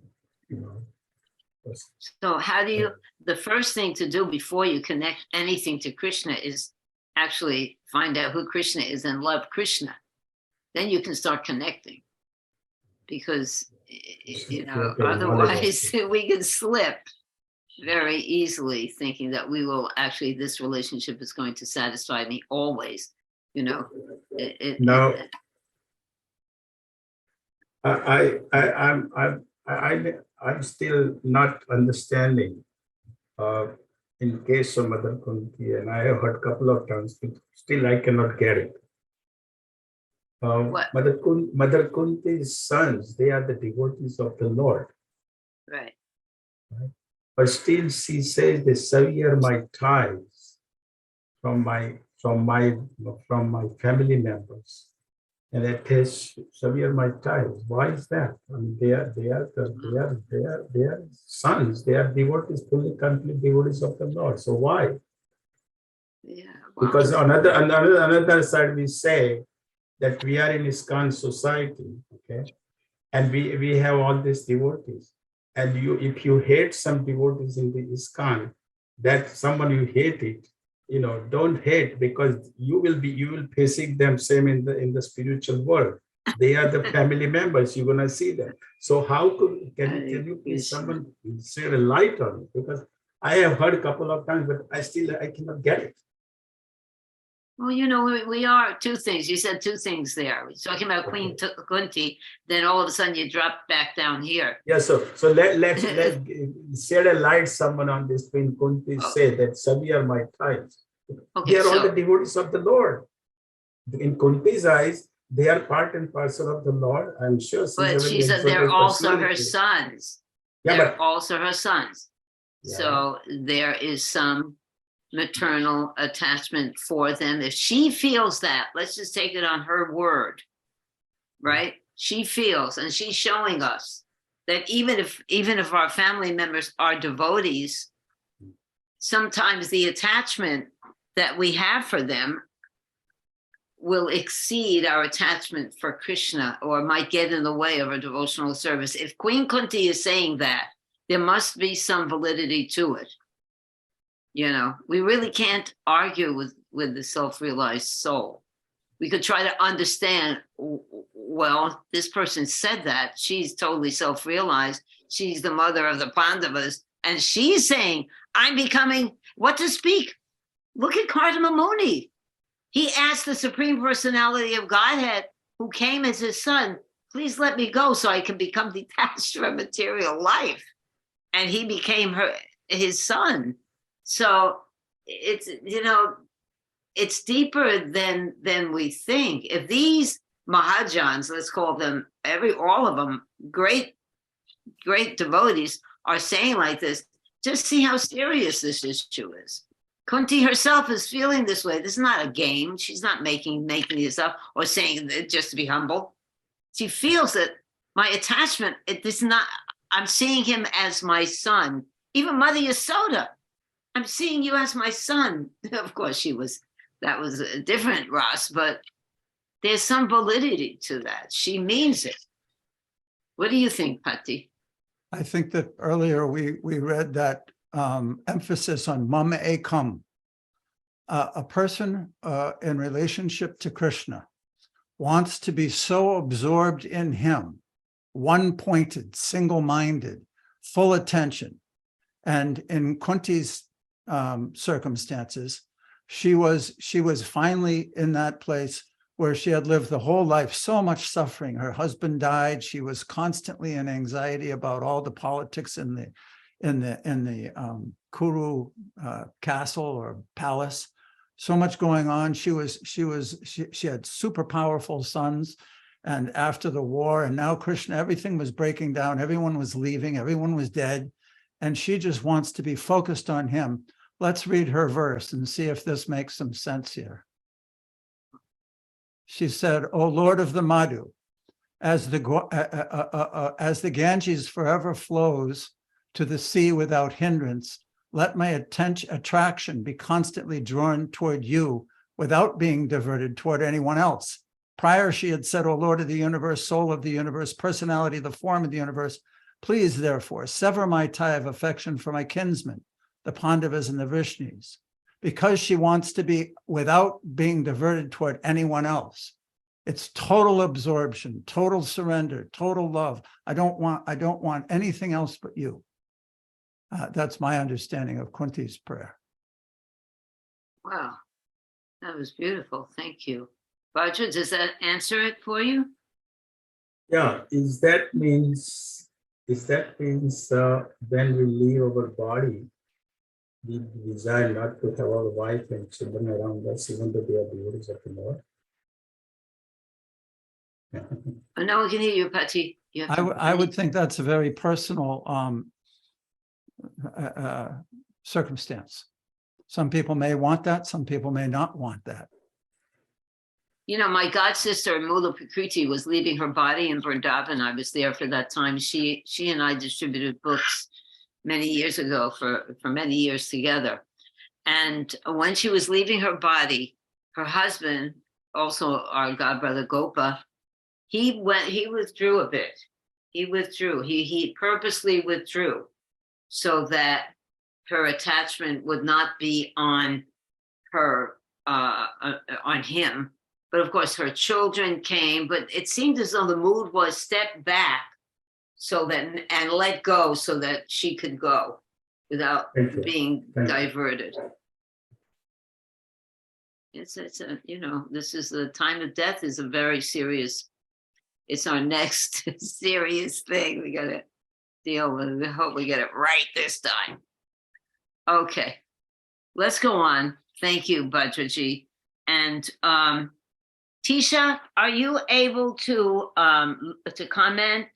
So how do you, the first thing to do before you connect anything to Krishna is actually find out who Krishna is and love Krishna. Then you can start connecting. Because, otherwise we can slip very easily thinking that this relationship is going to satisfy me always. No. I'm still not understanding. In case of Mother Kunti, and I have heard a couple of times, but still I cannot get it. Mother Kunti's sons, they are the devotees of the Lord. Right. But still she says they sever my ties from my family members. And it is sever my ties. Why is that? I mean, they are sons. They are devotees, fully complete devotees of the Lord. So why? Yeah. Wow. Because on another side we say that we are in ISKCON society, okay, and we have all these devotees. And if you hate some devotees in the ISKCON, that someone you hate it. Don't hate, because you will facing them same in the spiritual world. They are the family members. You're gonna see them. So how can you please someone shed a light on it? Because I have heard a couple of times, but I cannot get it. Well, we are two things. You said two things there. We're talking about Queen Kunti, then all of a sudden you drop back down here. Yeah, so let's shed a light someone on this. Queen Kunti say that Sabi are my ties. Okay, they are all the devotees of the Lord. In Kunti's eyes, they are part and parcel of the Lord. I'm sure. But she said they're also her sons. Yeah, they're also her sons. Yeah. So there is some maternal attachment for them. If she feels that, let's just take it on her word, right? She feels, and she's showing us that even if our family members are devotees, sometimes the attachment that we have for them will exceed our attachment for Krishna, or might get in the way of a devotional service. If Queen Kunti is saying that, there must be some validity to it. We really can't argue with the self-realized soul. We could try to understand, well, this person said that. She's totally self-realized. She's the mother of the Pandavas. And she's saying, I'm becoming, what to speak? Look at Kardama Muni. He asked the Supreme Personality of Godhead, who came as his son, please let me go so I can become detached from material life. And he became his son. So it's, it's deeper than we think. If these Mahajans, let's call them, all of them, great devotees, are saying like this, just see how serious this issue is. Kunti herself is feeling this way. This is not a game. She's not making this up or saying it just to be humble. She feels that my attachment, I'm seeing him as my son. Even Mother Yasoda, I'm seeing you as my son. Of course, that was a different Ras, but there's some validity to that. She means it. What do you think, Patti? I think that earlier we read that emphasis on mam ekam. A person in relationship to Krishna wants to be so absorbed in him, one-pointed, single-minded, full attention. And in Kunti's circumstances, she was finally in that place where she had lived the whole life, so much suffering. Her husband died. She was constantly in anxiety about all the politics in the Kuru castle or palace. So much going on. She had super powerful sons, and after the war, and now Krishna, everything was breaking down. Everyone was leaving. Everyone was dead, and she just wants to be focused on him. Let's read her verse and see if this makes some sense here. She said, "O Lord of the Madhu, as the Ganges forever flows to the sea without hindrance, let my attraction be constantly drawn toward you without being diverted toward anyone else." Prior, she had said, "O Lord of the universe, soul of the universe, personality, the form of the universe, please, therefore, sever my tie of affection for my kinsmen, the Pandavas and the Vishnus," because she wants to be without being diverted toward anyone else. It's total absorption, total surrender, total love. I don't want anything else but you. That's my understanding of Kunti's prayer. Wow, that was beautiful. Thank you. Vajra, does that answer it for you? Yeah, is that means when we leave our body, we desire not to have our wife and children around us, even though they are devotees of the Lord? Oh, no one can hear you, Patti. I would think that's a very personal circumstance. Some people may want that. Some people may not want that. My god sister Mula Prakriti was leaving her body in Vrindavan. I was there for that time. She and I distributed books many years ago for many years together. And when she was leaving her body, her husband, also our godbrother Gopa, he withdrew a bit. He withdrew. He purposely withdrew so that her attachment would not be on her, on him. But of course, her children came, but it seemed as though the mood was step back and let go so that she could go without being diverted. This is the time of death is a very serious, it's our next serious thing we got to deal with. We hope we get it right this time. Okay, let's go on. Thank you, Bhadraji. And Tisha, are you able to comment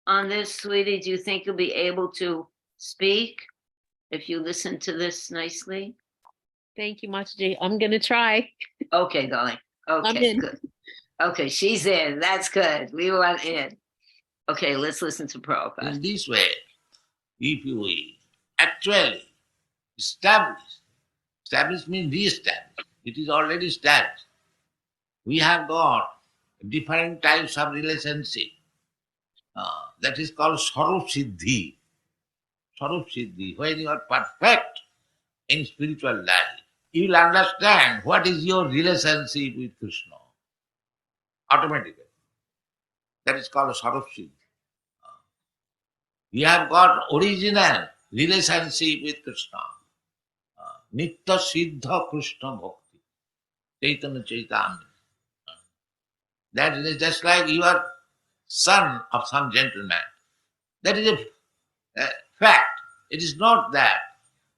on this, sweetie? Do you think you'll be able to speak if you listen to this nicely? Thank you, Mataji. I'm going to try. Okay, darling. Okay, good. Okay, she's in. That's good. We want in. Okay, let's listen to Prabhupada. In this way, if you will actually establish means re-establish. It is already established. We have got different types of relationship. That is called Sarup Siddhi. Sarup Siddhi. When you are perfect in spiritual life, you will understand what is your relationship with Krishna. Automatically. That is called Sarup Siddhi. You have got original relationship with Krishna. Nitya Siddha Krishna Bhakti. Chaitanya Chaitanya. That is just like you are son of some gentleman. That is a fact. It is not that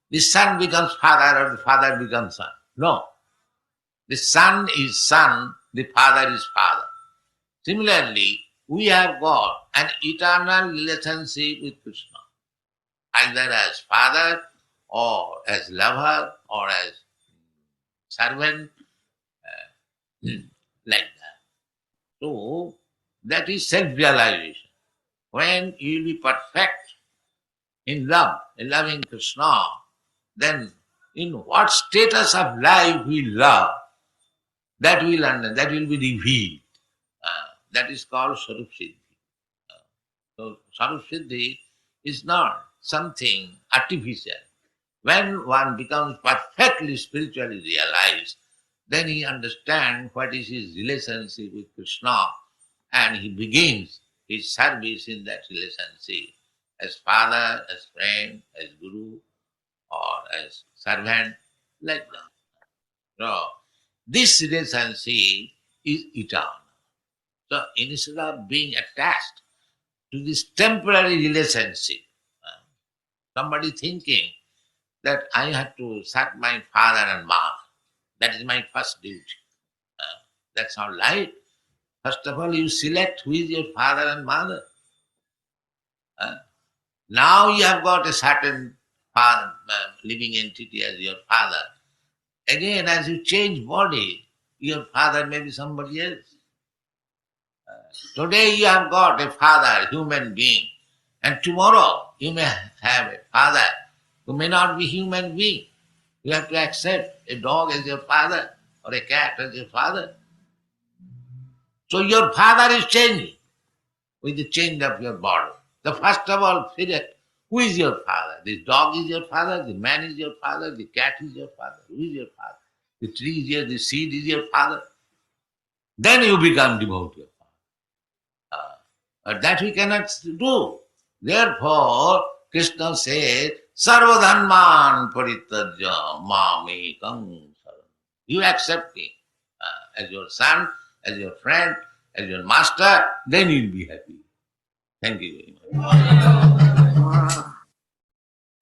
the son becomes father or the father becomes son. No. The son is son, the father is father. Similarly, we have got an eternal relationship with Krishna, either as father or as lover or as servant, like that. So, that is self-realization. When you will be perfect in love, in loving Krishna, then in what status of life we love, that will be revealed. That is called Sarup Siddhi. So Sarup Siddhi is not something artificial. When one becomes perfectly spiritually realized, then he understands what is his relationship with Krishna, and he begins his service in that relationship as father, as friend, as guru, or as servant, like that. So this relationship is eternal. So instead of being attached to this temporary relationship, somebody thinking that I have to serve my father and mother, that is my first duty. That's not right. First of all, you select who is your father and mother. Now you have got a certain living entity as your father. Again, as you change body, your father may be somebody else. Today you have got a father, human being, and tomorrow you may have a father who may not be human being. You have to accept a dog as your father or a cat as your father. So your father is changing with the change of your body. The first of all, figure who is your father? This dog is your father, the man is your father, the cat is your father. Who is your father? The tree is your, the seed is your father. Then you become devotee of father. But that we cannot do. Therefore, Krishna says, Sarvadhanman paritajya mamekam saranam. You accept me as your son, as your friend, as your master, then you'll be happy. Thank you very much. Wow.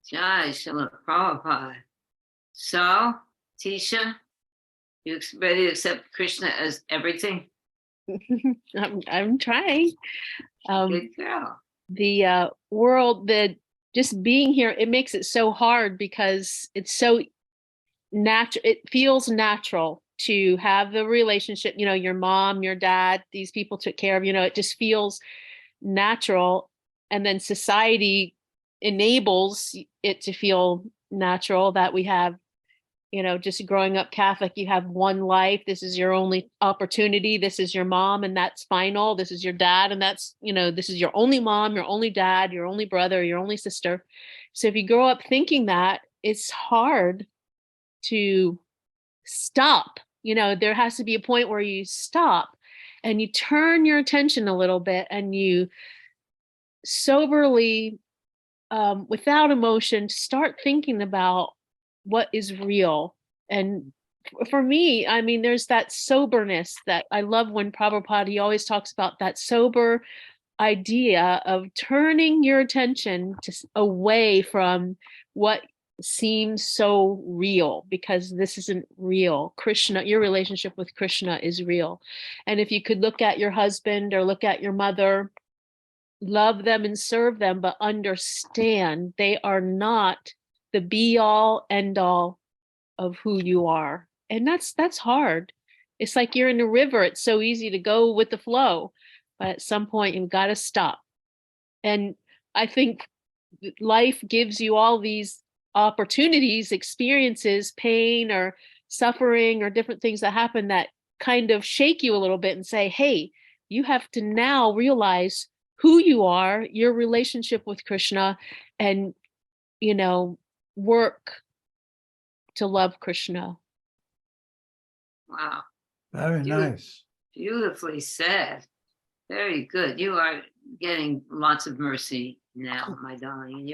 Jai Srila Prabhupada. So, Tisha, you ready to accept Krishna as everything? I'm trying. Good girl. The world, just being here, it makes it so hard because it's so natural. It feels natural to have the relationship, your mom, your dad, these people took care of, it just feels natural. And then society enables it to feel natural that we have, just growing up Catholic, you have one life. This is your only opportunity. This is your mom and that's final. This is your dad. And that's, this is your only mom, your only dad, your only brother, your only sister. So if you grow up thinking that, it's hard to stop. There has to be a point where you stop and you turn your attention a little bit and you soberly, without emotion, start thinking about what is real. And for me, there's that soberness that I love when Prabhupada, he always talks about that sober idea of turning your attention away from what seems so real, because this isn't real. Krishna, your relationship with Krishna is real. And if you could look at your husband or look at your mother, love them and serve them, but understand they are not the be all end all of who you are. And that's hard. It's like you're in a river. It's so easy to go with the flow, but at some point you've got to stop. And I think life gives you all these opportunities, experiences, pain or suffering or different things that happen that kind of shake you a little bit and say, hey, you have to now realize who you are, your relationship with Krishna, and, work to love Krishna. Wow. Very nice. Beautifully said. Very good. You are getting lots of mercy now, my darling, and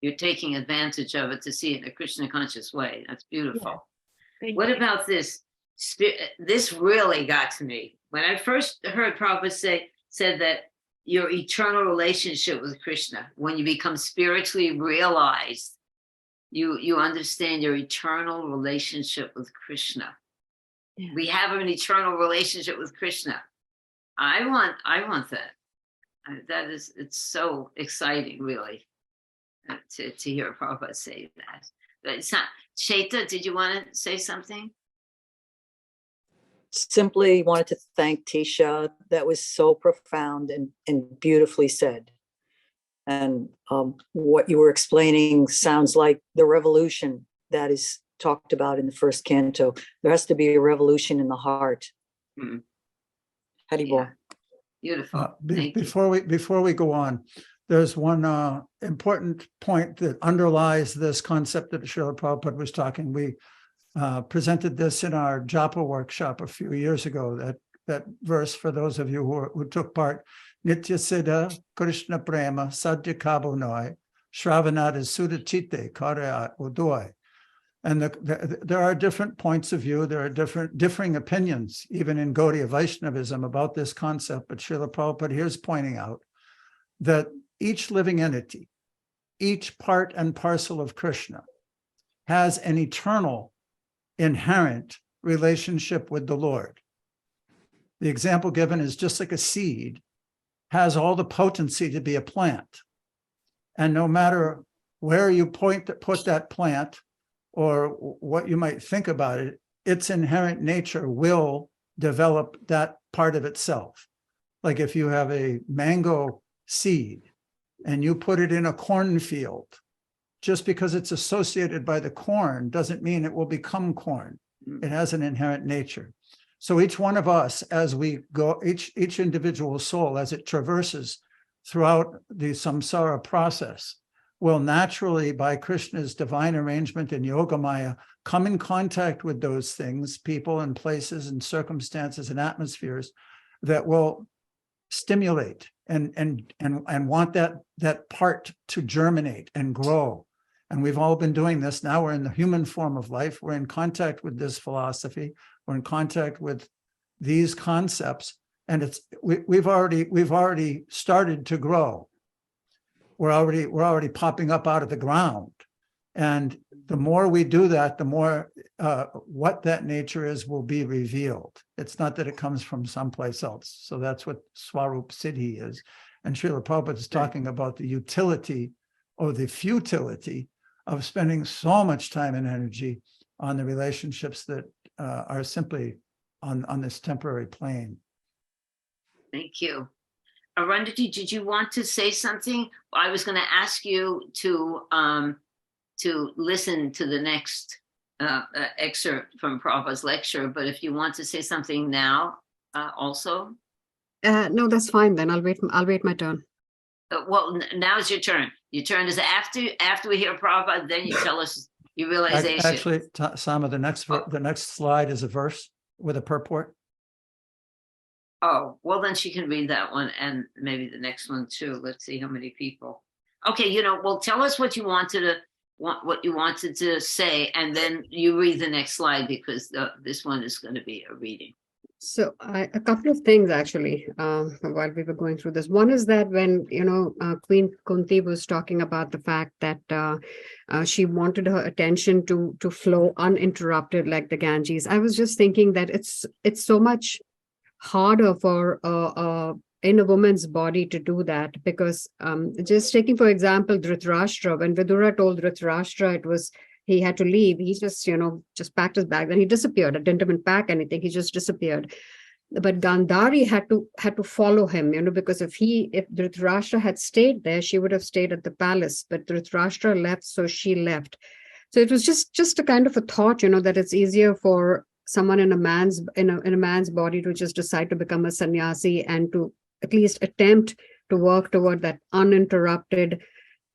you're taking advantage of it to see it in a Krishna conscious way. That's beautiful. Yeah. What about this? This really got to me. when I first heard Prabhupada said that your eternal relationship with Krishna, when you become spiritually realized, you understand your eternal relationship with Krishna. Yeah. We have an eternal relationship with Krishna. I want that. It's so exciting, really, to hear Prabhupada say that. But it's not. Sheta, did you want to say something? Simply wanted to thank Tisha. That was so profound and beautifully said. And what you were explaining sounds like the revolution that is talked about in the first canto. There has to be a revolution in the heart. Mm. Haribol. Yeah. Beautiful. Thank you. Before we go on, there's one important point that underlies this concept that Srila Prabhupada was talking. We presented this in our Japa workshop a few years ago, that verse for those of you who took part. Nitya Siddha Krishna Prema Sadhya Kabo Noi Shravanada Sudachite Karya Udoy. And there are different points of view, there are differing opinions, even in Gaudiya Vaishnavism, about this concept. But Srila Prabhupada here is pointing out that each living entity, each part and parcel of Krishna, has an eternal, inherent relationship with the Lord. The example given is just like a seed has all the potency to be a plant. And no matter where you put that plant, or what you might think about it, its inherent nature will develop that part of itself. Like if you have a mango seed and you put it in a cornfield, just because it's associated by the corn doesn't mean it will become corn. It has an inherent nature. So each one of us, as we go, each individual soul, as it traverses throughout the samsara process, will naturally, by Krishna's divine arrangement in Yogamaya, come in contact with those things, people and places and circumstances and atmospheres that will stimulate and want that part to germinate and grow. And we've all been doing this. Now we're in the human form of life. We're in contact with this philosophy. We're in contact with these concepts, and we've already started to grow. We're already popping up out of the ground. And the more we do that, the more what that nature is will be revealed. It's not that it comes from someplace else. So that's what Swarup Siddhi is. And Srila Prabhupada is talking about the utility or the futility of spending so much time and energy on the relationships that are simply on this temporary plane. Thank you. Arundhati, did you want to say something? I was going to ask you to listen to the next excerpt from Prabhupada's lecture, but if you want to say something now, also. No, that's fine then. I'll wait my turn. Well, now's your turn. Your turn is after we hear Prabhupada, then you tell us your realization. Actually, Sama, the next slide is a verse with a purport. Oh, well, then she can read that one and maybe the next one too. Let's see how many people. Okay, well, tell us what you wanted to say, and then you read the next slide, because this one is going to be a reading. So a couple of things actually, while we were going through this. One is that when, Queen Kunti was talking about the fact that she wanted her attention to flow uninterrupted like the Ganges, I was just thinking that it's so much harder for in a woman's body to do that, because just taking, for example, Dhritarashtra, when Vidura told Dhritarashtra he had to leave, he just packed his bag, then he disappeared. It didn't even pack anything, he just disappeared. But Gandhari had to follow him, because if Dhritarashtra had stayed there, she would have stayed at the palace, but Dhritarashtra left, so she left. So it was just a kind of a thought, that it's easier for someone in a man's body to just decide to become a sannyasi and to at least attempt to work toward that uninterrupted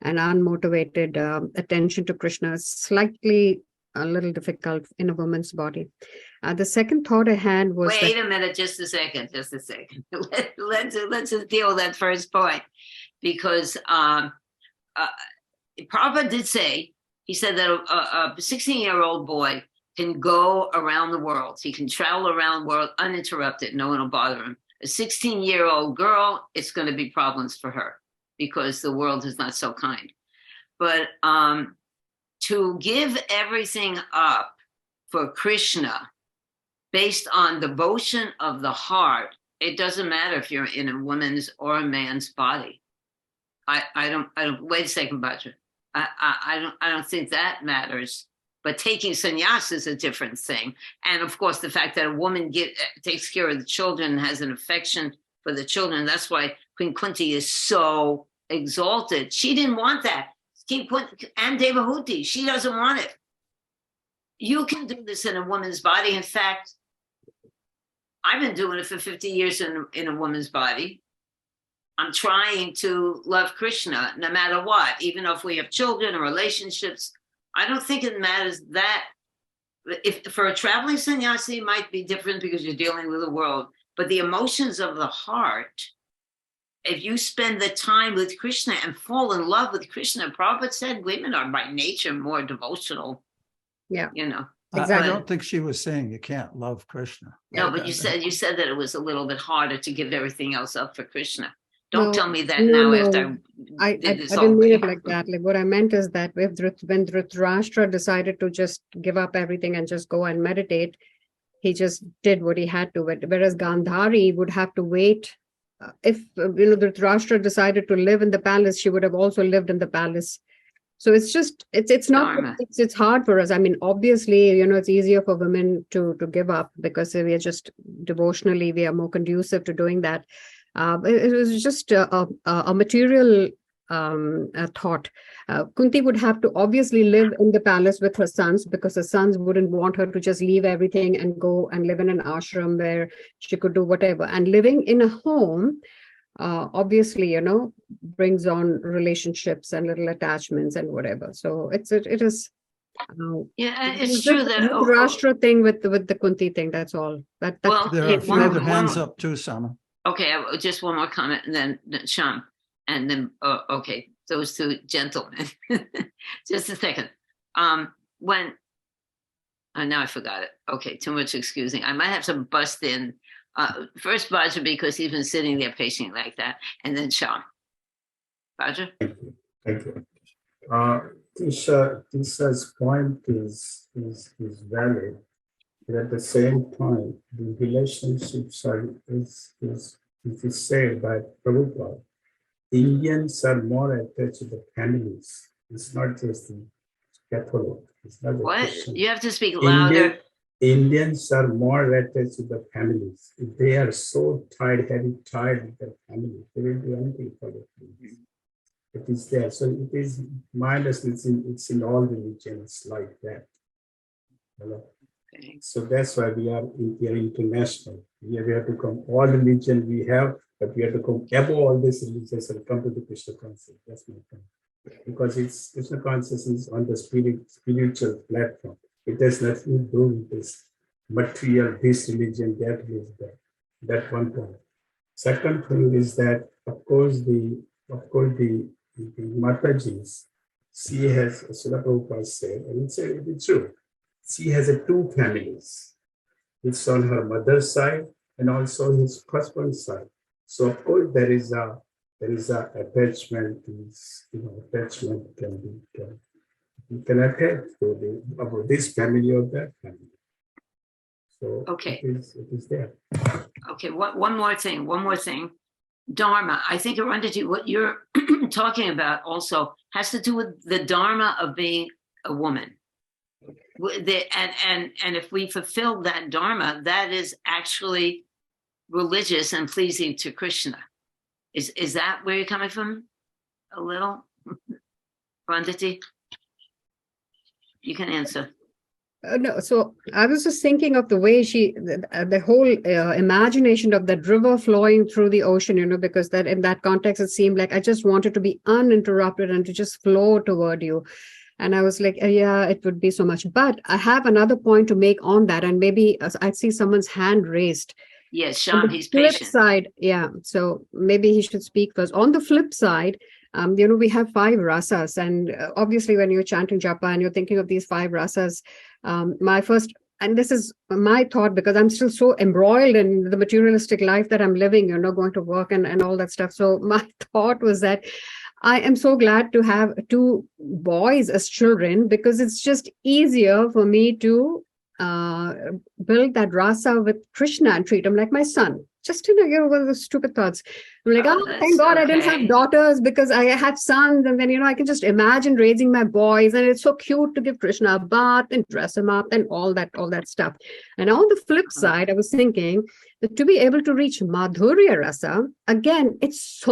and unmotivated attention to Krishna. Is slightly a little difficult in a woman's body. The second thought I had was wait a minute, just a second. Let's just deal with that first point, because Prabhupada did say, he said that a 16-year-old boy can go around the world. He can travel around the world uninterrupted. No one will bother him. A 16-year-old girl, it's going to be problems for her because the world is not so kind. But to give everything up for Krishna based on devotion of the heart, it doesn't matter if you're in a woman's or a man's body. I don't wait a second, Bajra. I don't think that matters. But taking sannyas is a different thing. And of course, the fact that a woman takes care of the children and has an affection for the children, that's why Queen Kunti is so exalted. She didn't want that. King Kunti and Devahuti, she doesn't want it. You can do this in a woman's body. In fact, I've been doing it for 50 years in a woman's body. I'm trying to love Krishna no matter what, even if we have children or relationships. I don't think it matters that. If for a traveling sannyasi, it might be different because you're dealing with the world, but the emotions of the heart, if you spend the time with Krishna and fall in love with Krishna, Prabhupada said women are by nature more devotional. Yeah. You know. Exactly. I don't think she was saying you can't love Krishna. No, but you said that it was a little bit harder to give everything else up for Krishna. Don't No, tell me that no, now no. after I did this didn't whole mean it thing. like that. Like what I meant is that when Dhritarashtra decided to just give up everything and just go and meditate, he just did what he had to. Whereas Gandhari would have to wait. If Dhritarashtra decided to live in the palace, she would have also lived in the palace. So it's just it's not Dharma. it's hard for us. I mean, obviously, it's easier for women to give up because we are just devotionally we are more conducive to doing that. It was just a material thought. Kunti would have to obviously live in the palace with her sons because her sons wouldn't want her to just leave everything and go and live in an ashram where she could do whatever. And living in a home, obviously, brings on relationships and little attachments and whatever. So it is. Yeah, it's true that Rashtra thing with the Kunti thing. That's all. Well, There are a few other hands up too, Sama. Okay, just one more comment, and then Sham, and then okay, those two gentlemen. Just a second. Now I forgot it. Okay, too much excusing. I might have to bust in. First Bajra because he's been sitting there patiently like that, and then Sham. Bajra. Thank you. Tisha's point is valid. But at the same time, the relationships is said by Prabhupada. Indians are more attached to the families. It's not just the Catholic. It's not What? Christian. You have to speak louder. Indians are more attached to the families. If they are so tied with their family, they will do anything for their families. It is there. So it is my understanding. It's in all religions like that. Okay. So that's why we are international. We have to come, all religion we have, but we have to come above all these religions and come to the Krishna concept. That's my point. Because it's Krishna consciousness on the spiritual platform. It has nothing to do with this material, this religion, that religion, that one point. Second thing is that, of course, the Matajis, she has, as Srila Prabhupada said, and it's true. She has two families. It's on her mother's side and also his husband's side. So of course there is a attachment. Attachment can be you can attach to about this family or that family. So Okay. it is there. Okay, one more thing. Dharma. I think, Arundhati, what you're talking about also has to do with the dharma of being a woman. And if we fulfill that dharma, that is actually religious and pleasing to Krishna. Is that where you're coming from? A little, Arundhati? You can answer. No, so I was just thinking of the way the whole imagination of that river flowing through the ocean, because that in that context, it seemed like I just wanted to be uninterrupted and to just flow toward you. And I was like, yeah, it would be so much. But I have another point to make on that. And maybe I see someone's hand raised. Yes, Sham, he's flip patient. side, yeah. So maybe he should speak first. On the flip side, we have 5 rasas, and obviously when you're chanting japa and you're thinking of these 5 rasas, My first, and this is my thought because I'm still so embroiled in the materialistic life that I'm living, going to work and all that stuff. So my thought was that I am so glad to have two boys as children, because it's just easier for me to build that rasa with Krishna and treat him like my son. Just one of those stupid thoughts. I'm like, Oh, oh, that's thank God I didn't okay. have daughters, because I had sons, and then I can just imagine raising my boys, and it's so cute to give Krishna a bath and dress him up and all that stuff. And on the flip side, I was thinking that to be able to reach Madhurya rasa, again, it's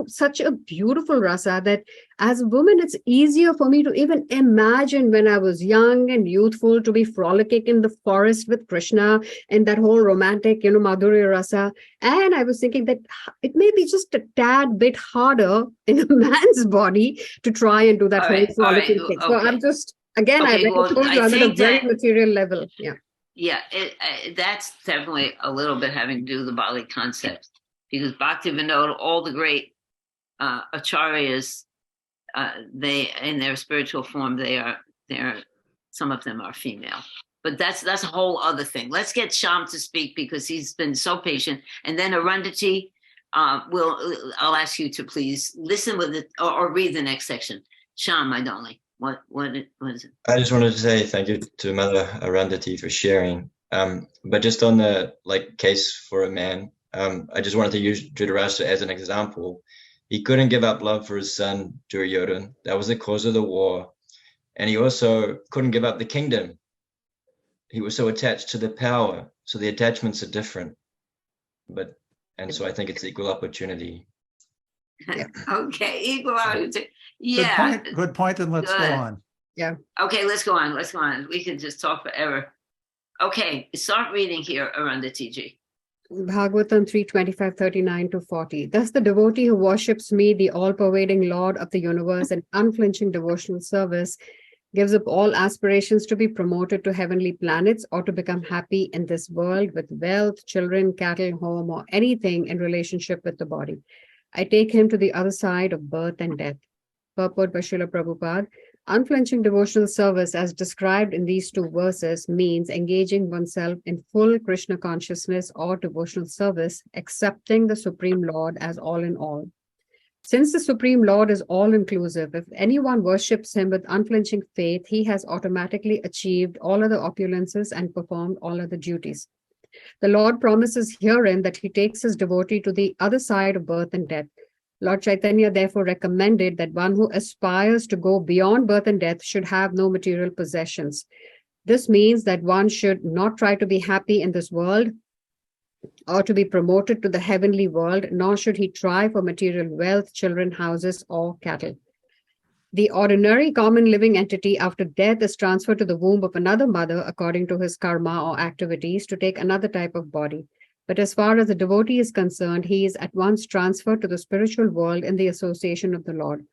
such a beautiful rasa that as a woman, it's easier for me to even imagine when I was young and youthful to be frolicking in the forest with Krishna and that whole romantic, Madhurya rasa. And I was thinking that it may be just a tad bit harder in a man's body to try and do that All whole right, frolicking thing. So okay. I'm just, again, Okay, I well, told you I I'm at a think very that- material level. Yeah. Yeah, that's definitely a little bit having to do with the Bali concept, because Bhaktivinoda, all the great acharyas, they in their spiritual form, they're some of them are female. But that's a whole other thing. Let's get Sham to speak because he's been so patient, and then Arundhati, I'll ask you to please listen with it or read the next section. Sham, my darling, what is it? I just wanted to say thank you to Mother Arundhati for sharing. But just on the case for a man, I just wanted to use Dhritarashtra as an example. He couldn't give up love for his son Duryodhana. That was the cause of the war. And he also couldn't give up the kingdom. He was so attached to the power. So the attachments are different. And so I think it's equal opportunity. Okay, equal opportunity. Yeah. Good point, and let's go Good. on. Yeah. Okay, let's go on. We can just talk forever. Okay, start reading here, Arundhati ji. Bhagavatam 3:25, 39 to 40. Thus the devotee who worships me, the all-pervading Lord of the universe, in unflinching devotional service, gives up all aspirations to be promoted to heavenly planets or to become happy in this world with wealth, children, cattle, home, or anything in relationship with the body. I take him to the other side of birth and death. Purport by Srila Prabhupada. Unflinching devotional service, as described in these two verses, means engaging oneself in full Krishna consciousness or devotional service, accepting the Supreme Lord as all in all. Since the Supreme Lord is all-inclusive, if anyone worships him with unflinching faith, he has automatically achieved all other opulences and performed all other duties. The Lord promises herein that he takes his devotee to the other side of birth and death. Lord Chaitanya therefore recommended that one who aspires to go beyond birth and death should have no material possessions. This means that one should not try to be happy in this world or to be promoted to the heavenly world, nor should he try for material wealth, children, houses, or cattle. The ordinary common living entity after death is transferred to the womb of another mother according to his karma or activities to take another type of body. But as far as the devotee is concerned, he is at once transferred to the spiritual world in the association of the Lord.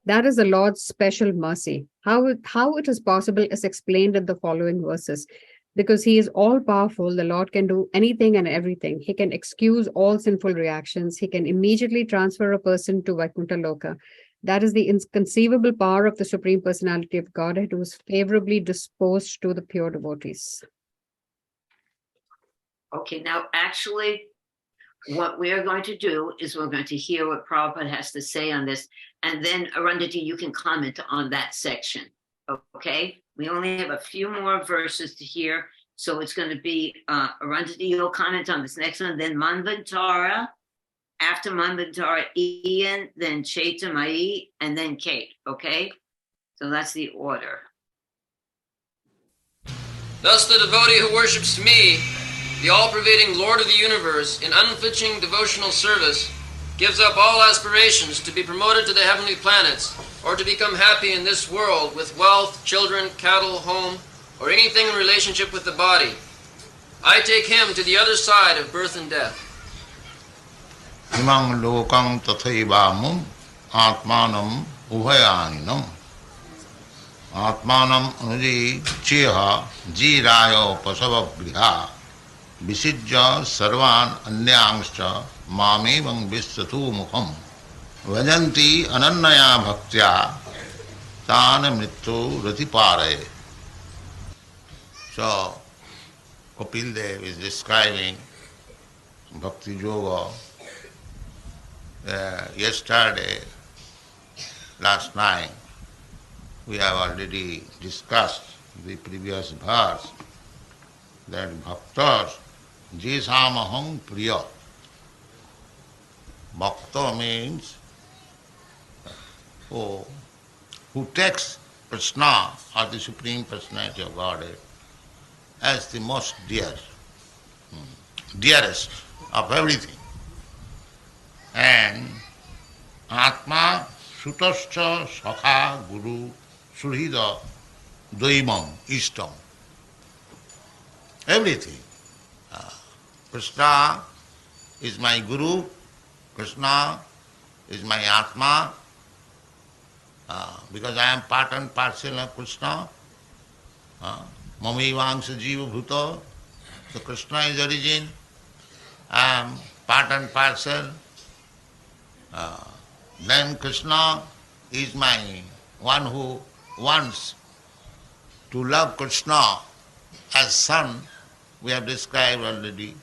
That is the Lord's special mercy. How it is possible is explained in the following verses. Because he is all-powerful, the Lord can do anything and everything. He can excuse all sinful reactions. He can immediately transfer a person to Vaikuntha Loka. That is the inconceivable power of the Supreme Personality of Godhead, who is favorably disposed to the pure devotees. Okay, now actually, what we are going to do is we're going to hear what Prabhupada has to say on this, and then Arundhati, you can comment on that section. Okay, we only have a few more verses to hear, so it's going to be Arundhati, you'll comment on this next one, then Manvantara, after Manvantara, Ian, then Chaitamayi, and then Kate. Okay, so that's the order. Thus the devotee who worships me, the all-pervading Lord of the universe, in unflinching devotional service, gives up all aspirations to be promoted to the heavenly planets or to become happy in this world with wealth, children, cattle, home, or anything in relationship with the body. I take him to the other side of birth and death. Imang lokang tathayvamum atmanam ubhayaninam atmanam anuji cheha jirayo pasavagriha visijya sarvan anyangscha mamevang visatu mukham vajanti anannaya bhaktya tana mrityu ratiparaye. So, Kapil Dev is describing Bhakti Yoga. Yesterday, last night, we have already discussed the previous verse that bhaktas jisamaham priya. Bhakta means who takes Krishna or the Supreme Personality of Godhead as the most dearest of everything. And Atma Sutascha Sakha Guru Surhida Daimam Ishtam. Everything. Krishna is my Guru, Krishna is my Atma, because I am part and parcel of Krishna. Mami Vamsa Jiva Bhuta. So Krishna is origin, I am part and parcel. Then Krishna is my one who wants to love Krishna as son. We have described already.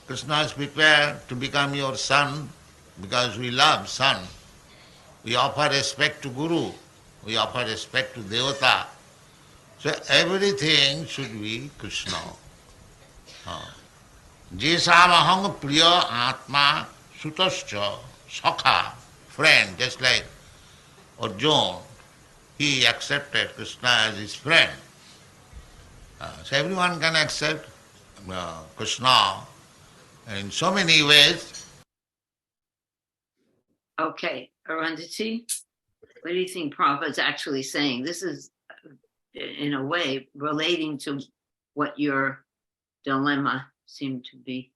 Krishna is prepared to become your son because we love son. We offer respect to Guru. We offer respect to Devata. So everything should be Krishna. Jesamahang priya atma sutascha sakha, friend, just like Arjuna, he accepted Krishna as his friend. So everyone can accept Krishna in so many ways. Okay, Arundhati, what do you think Prabhupada's actually saying? This is, in a way, relating to what your dilemma seemed to be.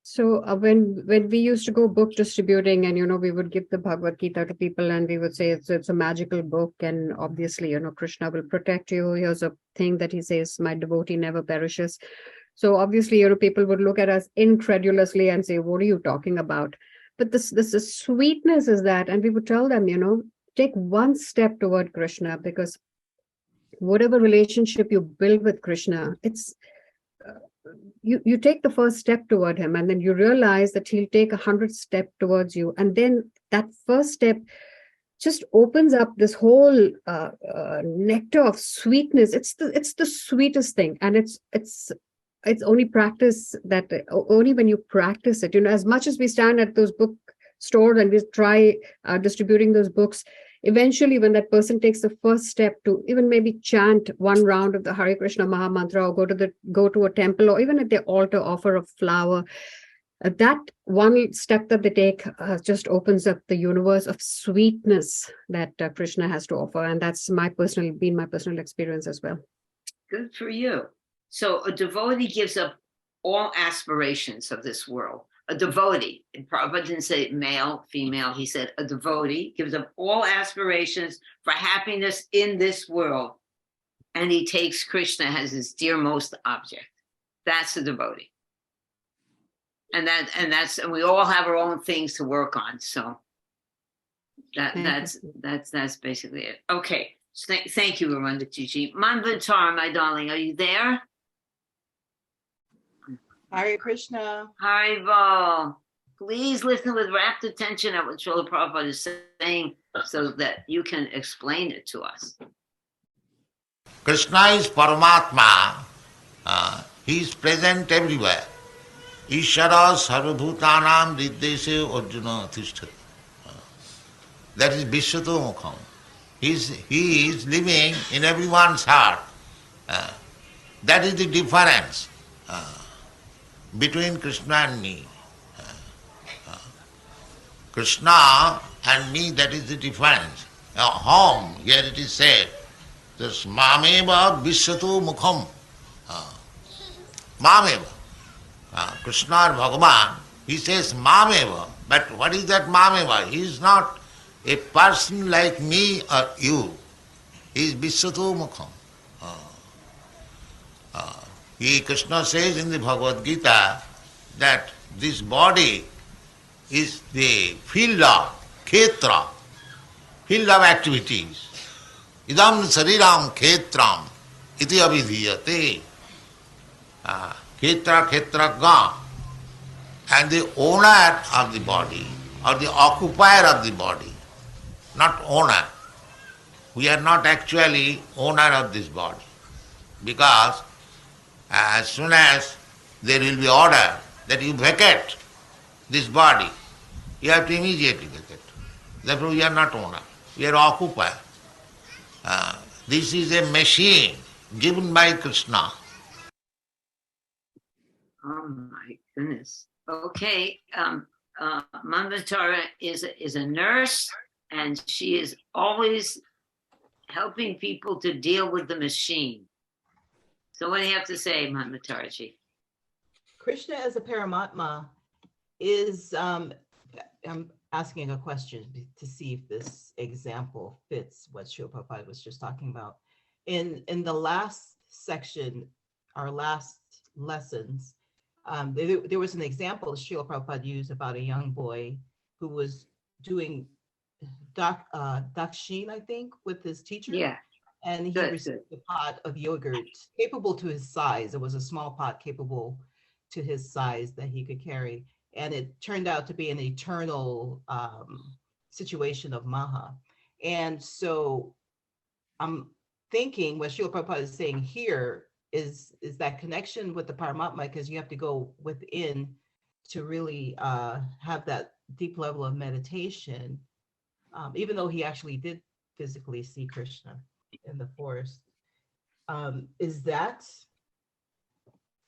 So when we used to go book distributing, and we would give the Bhagavad Gita to people, and we would say it's a magical book, and obviously Krishna will protect you. Here's a thing that he says, my devotee never perishes. So obviously people would look at us incredulously and say, what are you talking about? But this sweetness is that, and we would tell them, take one step toward Krishna, because whatever relationship you build with Krishna, it's you take the first step toward him, and then you realize that he'll take 100 steps towards you, and then that first step just opens up this whole nectar of sweetness. It's the sweetest thing, and it's only practice that only when you practice it. As much as we stand at those book stores and we try distributing those books, eventually when that person takes the first step to even maybe chant one round of the Hare Krishna Maha Mantra, or go to a temple, or even at the altar offer a flower, that one step that they take just opens up the universe of sweetness that Krishna has to offer. And that's been my personal experience as well. Good for you. So a devotee gives up all aspirations of this world. A devotee, and Prabhupada didn't say male, female, he said a devotee gives up all aspirations for happiness in this world, and he takes Krishna as his dearmost object. That's a devotee. And we all have our own things to work on. So that's basically it. Okay. So thank you, Arundhati. Manvantar, my darling, are you there? Hare Krishna. Haribo. Please listen with rapt attention at what Srila Prabhupada is saying so that you can explain it to us. Krishna is Paramatma. He is present everywhere. Ishara sarvabhutanam riddeshe arjuna tishthati. That is Vishwato Mukham. He is living in everyone's heart. That is the difference between Krishna and me. Krishna and me, that is the difference. Home, here it is said, this mameva vishwatu mukham. Mameva. Krishna or Bhagavan, he says mameva. But what is that mameva? He is not a person like me or you. He is vishwatu mukham. Krishna says in the Bhagavad Gita that this body is the field of khetra, field of activities. Idam sariram khetram iti abhidhiyate. Khetra khetraga. And the owner of the body, or the occupier of the body, not owner. We are not actually owner of this body, because as soon as there will be order that you vacate this body, you have to immediately vacate. Therefore we are not owner, we are occupier. This is a machine given by Krishna. Oh my goodness. Okay, Manvatara is a nurse, and she is always helping people to deal with the machine. So what do you have to say, Manvataraji? Krishna as a Paramatma is, I'm asking a question to see if this example fits what Srila Prabhupada was just talking about. In the last section, our last lessons, there was an example Srila Prabhupada used about a young boy who was doing dakshin, I think, with his teacher. Yeah. And he received a pot of yogurt capable to his size. It was a small pot capable to his size that he could carry. And it turned out to be an eternal situation of Maha. And so I'm thinking what Srila Prabhupada is saying here is that connection with the Paramatma, because you have to go within to really have that deep level of meditation, even though he actually did physically see Krishna in the forest. Is that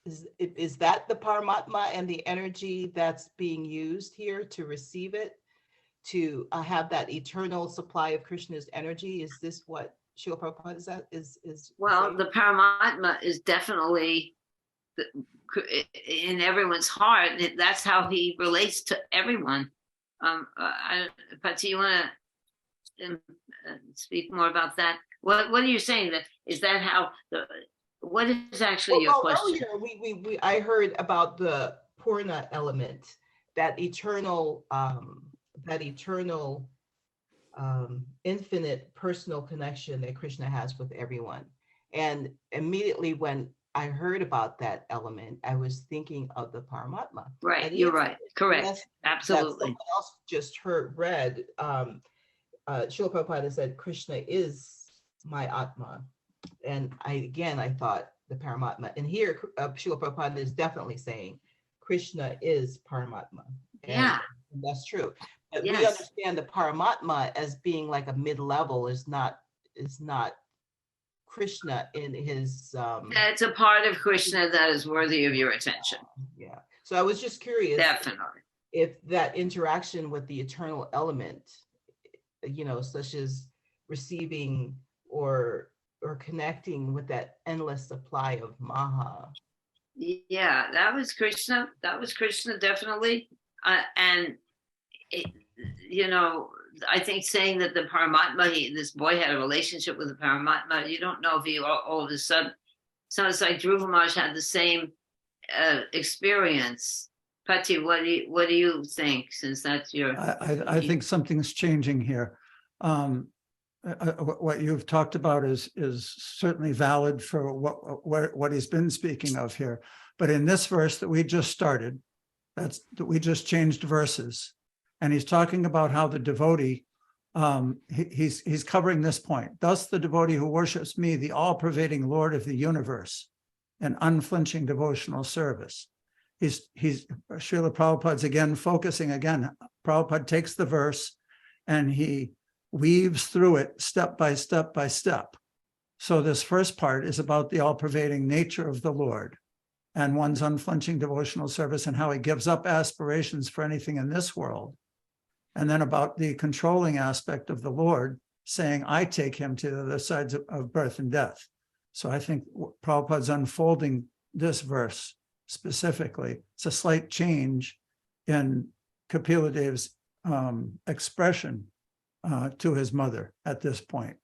the Paramatma and the energy that's being used here to receive it, to have that eternal supply of Krishna's energy? Is this what Srila Prabhupada is Well, saying? the Paramatma is definitely in everyone's heart. That's how he relates to everyone. Pati, you want to speak more about that? What are you saying? That is that how what is actually your question? Earlier, I heard about the Purna element, that eternal infinite personal connection that Krishna has with everyone. And immediately when I heard about that element, I was thinking of the Paramatma. Right, And you're right. Correct. Absolutely. Someone else just read, Srila Prabhupada said, Krishna is my Atma. And I thought the Paramatma. And here, Srila Prabhupada is definitely saying Krishna is Paramatma. And that's true. But we understand the Paramatma as being like a mid-level is not Krishna in his That's a part of Krishna that is worthy of your attention. Yeah. So I was just curious. Definitely. If that interaction with the eternal element, such as receiving or connecting with that endless supply of Maha. Yeah, that was Krishna. That was Krishna, definitely. And I think saying that the Paramatma, this boy had a relationship with the Paramatma, you don't know if he all of a sudden, so it's like Dhruva Maharaj had the same experience. Pati, what do you think, since that's your... I think something's changing here. What you've talked about is certainly valid for what he's been speaking of here. But in this verse that we just started, that we just changed verses, and he's talking about how the devotee, he's covering this point. Thus the devotee who worships me, the all-pervading Lord of the universe, an unflinching devotional service. Srila Prabhupada's again focusing again. Prabhupada takes the verse and he weaves through it step by step by step. So this first part is about the all-pervading nature of the Lord and one's unflinching devotional service and how he gives up aspirations for anything in this world. And then about the controlling aspect of the Lord, saying, I take him to the other sides of birth and death. So I think Prabhupada's unfolding this verse specifically. It's a slight change in Kapila Dev's expression to his mother at this point,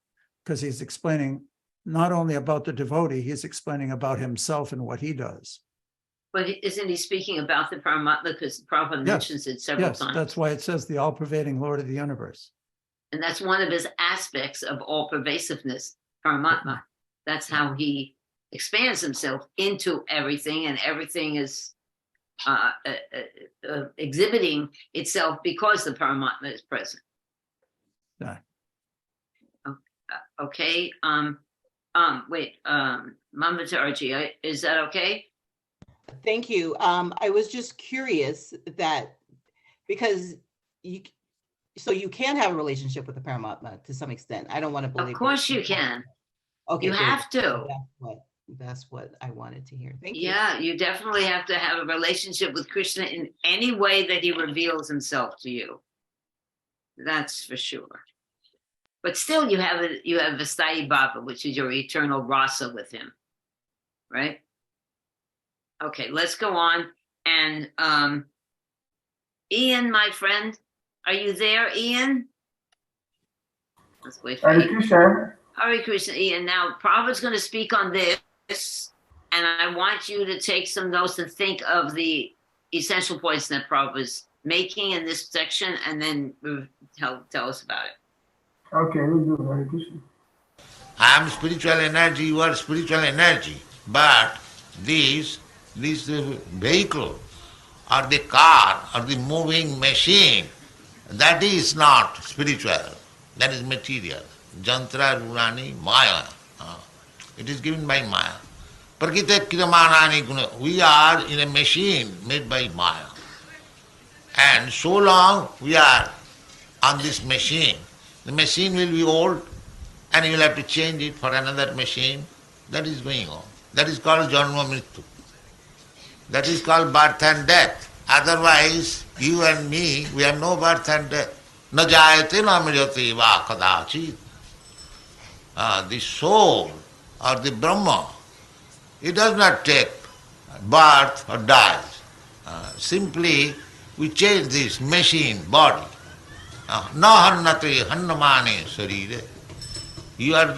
because he's explaining not only about the devotee, he's explaining about himself and what he does. But isn't he speaking about the Paramatma, because Prabhupada mentions it several times? That's why it says the all-pervading Lord of the universe. And that's one of his aspects of all pervasiveness, Paramatma. That's how he expands himself into everything, and everything is exhibiting itself because the Paramatma is present. Yeah. Okay. Wait. Mamatarji, is that okay? Thank you. I was just curious that because you can have a relationship with the Paramatma to some extent. I don't want to believe. Of course you can. Okay, You good. have to. That's what I wanted to hear. Thank you. Yeah, you definitely have to have a relationship with Krishna in any way that he reveals himself to you. That's for sure. But still, you have Vasthayi Bhava, which is your eternal rasa with him, right? Okay, let's go on. And Ian, my friend, are you there, Ian? Let's wait for Ian. Hare Krishna, Ian. Now, Prabhupada's going to speak on this, and I want you to take some notes and think of the essential points that Prabhupada's making in this section, and then tell us about it. Okay, we do Hare Krishna. I am spiritual energy, you are spiritual energy. But this vehicle or the car or the moving machine, that is not spiritual, that is material. Jantra Rurani Maya. It is given by Maya. Prakita Kiramanani Guna. We are in a machine made by Maya. And so long we are on this machine, the machine will be old and you will have to change it for another machine. That is going on. That is called Janma Mrityu. That is called birth and death. Otherwise, you and me, we have no birth and death. Na jayate na mriyate va kadachit. The soul or the Brahma, it does not take birth or dies. Simply, we change this machine, body. Na hannate hannamane sarire. You are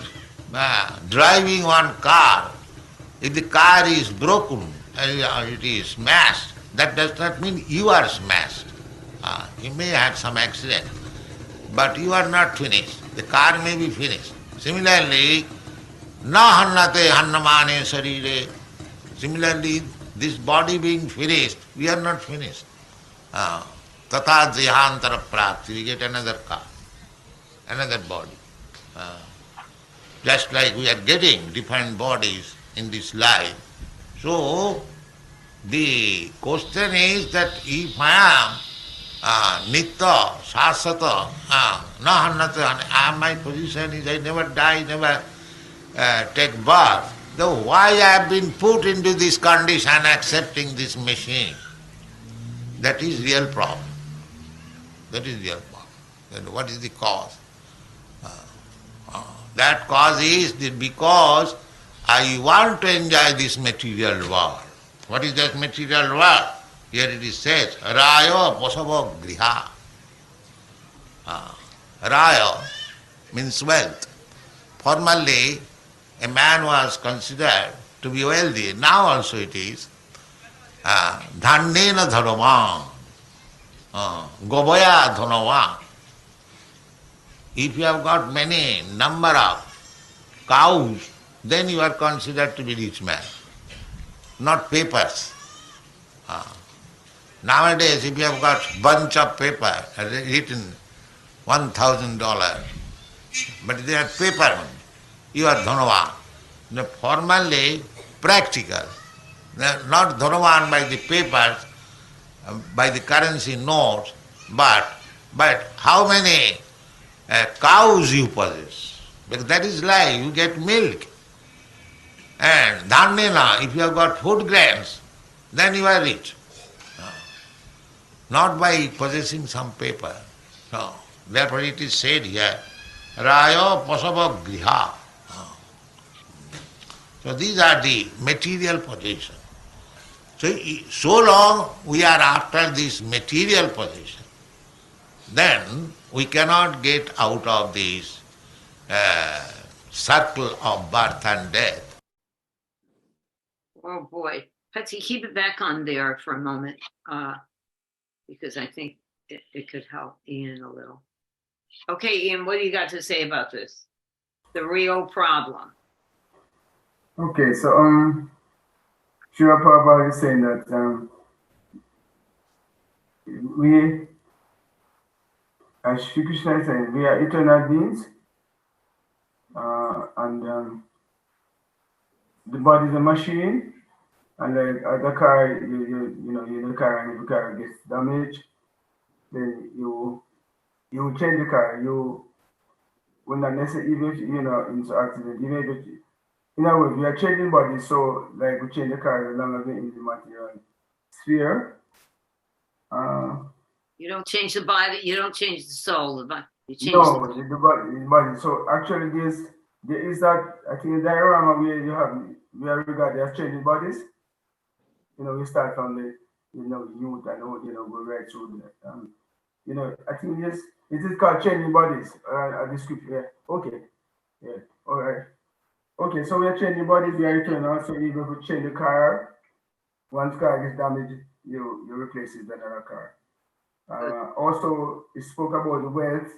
driving one car. If the car is broken, it is smashed, that does not mean you are smashed. You may have some accident, but you are not finished. The car may be finished. Similarly, na hannate hannamane sarire. Similarly, this body being finished, we are not finished. Tatha jihantara prapti, we get another car, another body. Just like we are getting different bodies in this life. So, the question is that if I am Nitya, Sasata, na hannata, my position is I never die, never take birth, then why I have been put into this condition accepting this machine? That is real problem. That is real problem. Then what is the cause? That cause is that because I want to enjoy this material world. What is that material world? Here it is said, Raya Pasava Griha. Raya means wealth. Formerly, a man was considered to be wealthy. Now also it is. Dhannena dharma. Gobaya dhanava. If you have got many number of cows, then you are considered to be rich man, not papers. Nowadays, if you have got bunch of paper written $1,000, but they are paper, you are dhanavan. Now, formerly, practical, not dhanavan by the papers, by the currency notes, but how many cows you possess. Because that is life, you get milk. And dhanena, if you have got food grains, then you are rich. Not by possessing some paper. No. Therefore it is said here, Raya Pasava Griha. So these are the material possession. So long we are after this material possession, then we cannot get out of this circle of birth and death. Oh boy. Patsy, keep it back on there for a moment, because I think it could help Ian a little. Okay, Ian, what do you got to say about this? The real problem. Okay, so Srila Prabhupada is saying that we, as Shri Krishna is saying, we are eternal beings, and the body is a machine, and like the car, you know, you're in the car, and if the car gets damaged, then you change the car. You will not necessarily, even if you know into accident, even if it, in other words, we are changing bodies, so like we change the car as long as we're in the material sphere. You don't change the body. You don't change the soul. You change No, the body. So actually, there is that. I think the diorama where you have we are regarded as changing bodies. You know, we start from the youth and old. You know, go right through the. You know, I think yes, it is called changing bodies. The script. Yeah. Okay. Yeah. All right. Okay. So we are changing bodies. We are eternal. So even if we change the car, once car gets damaged, you replace it with another car. Also, he spoke about the wealth.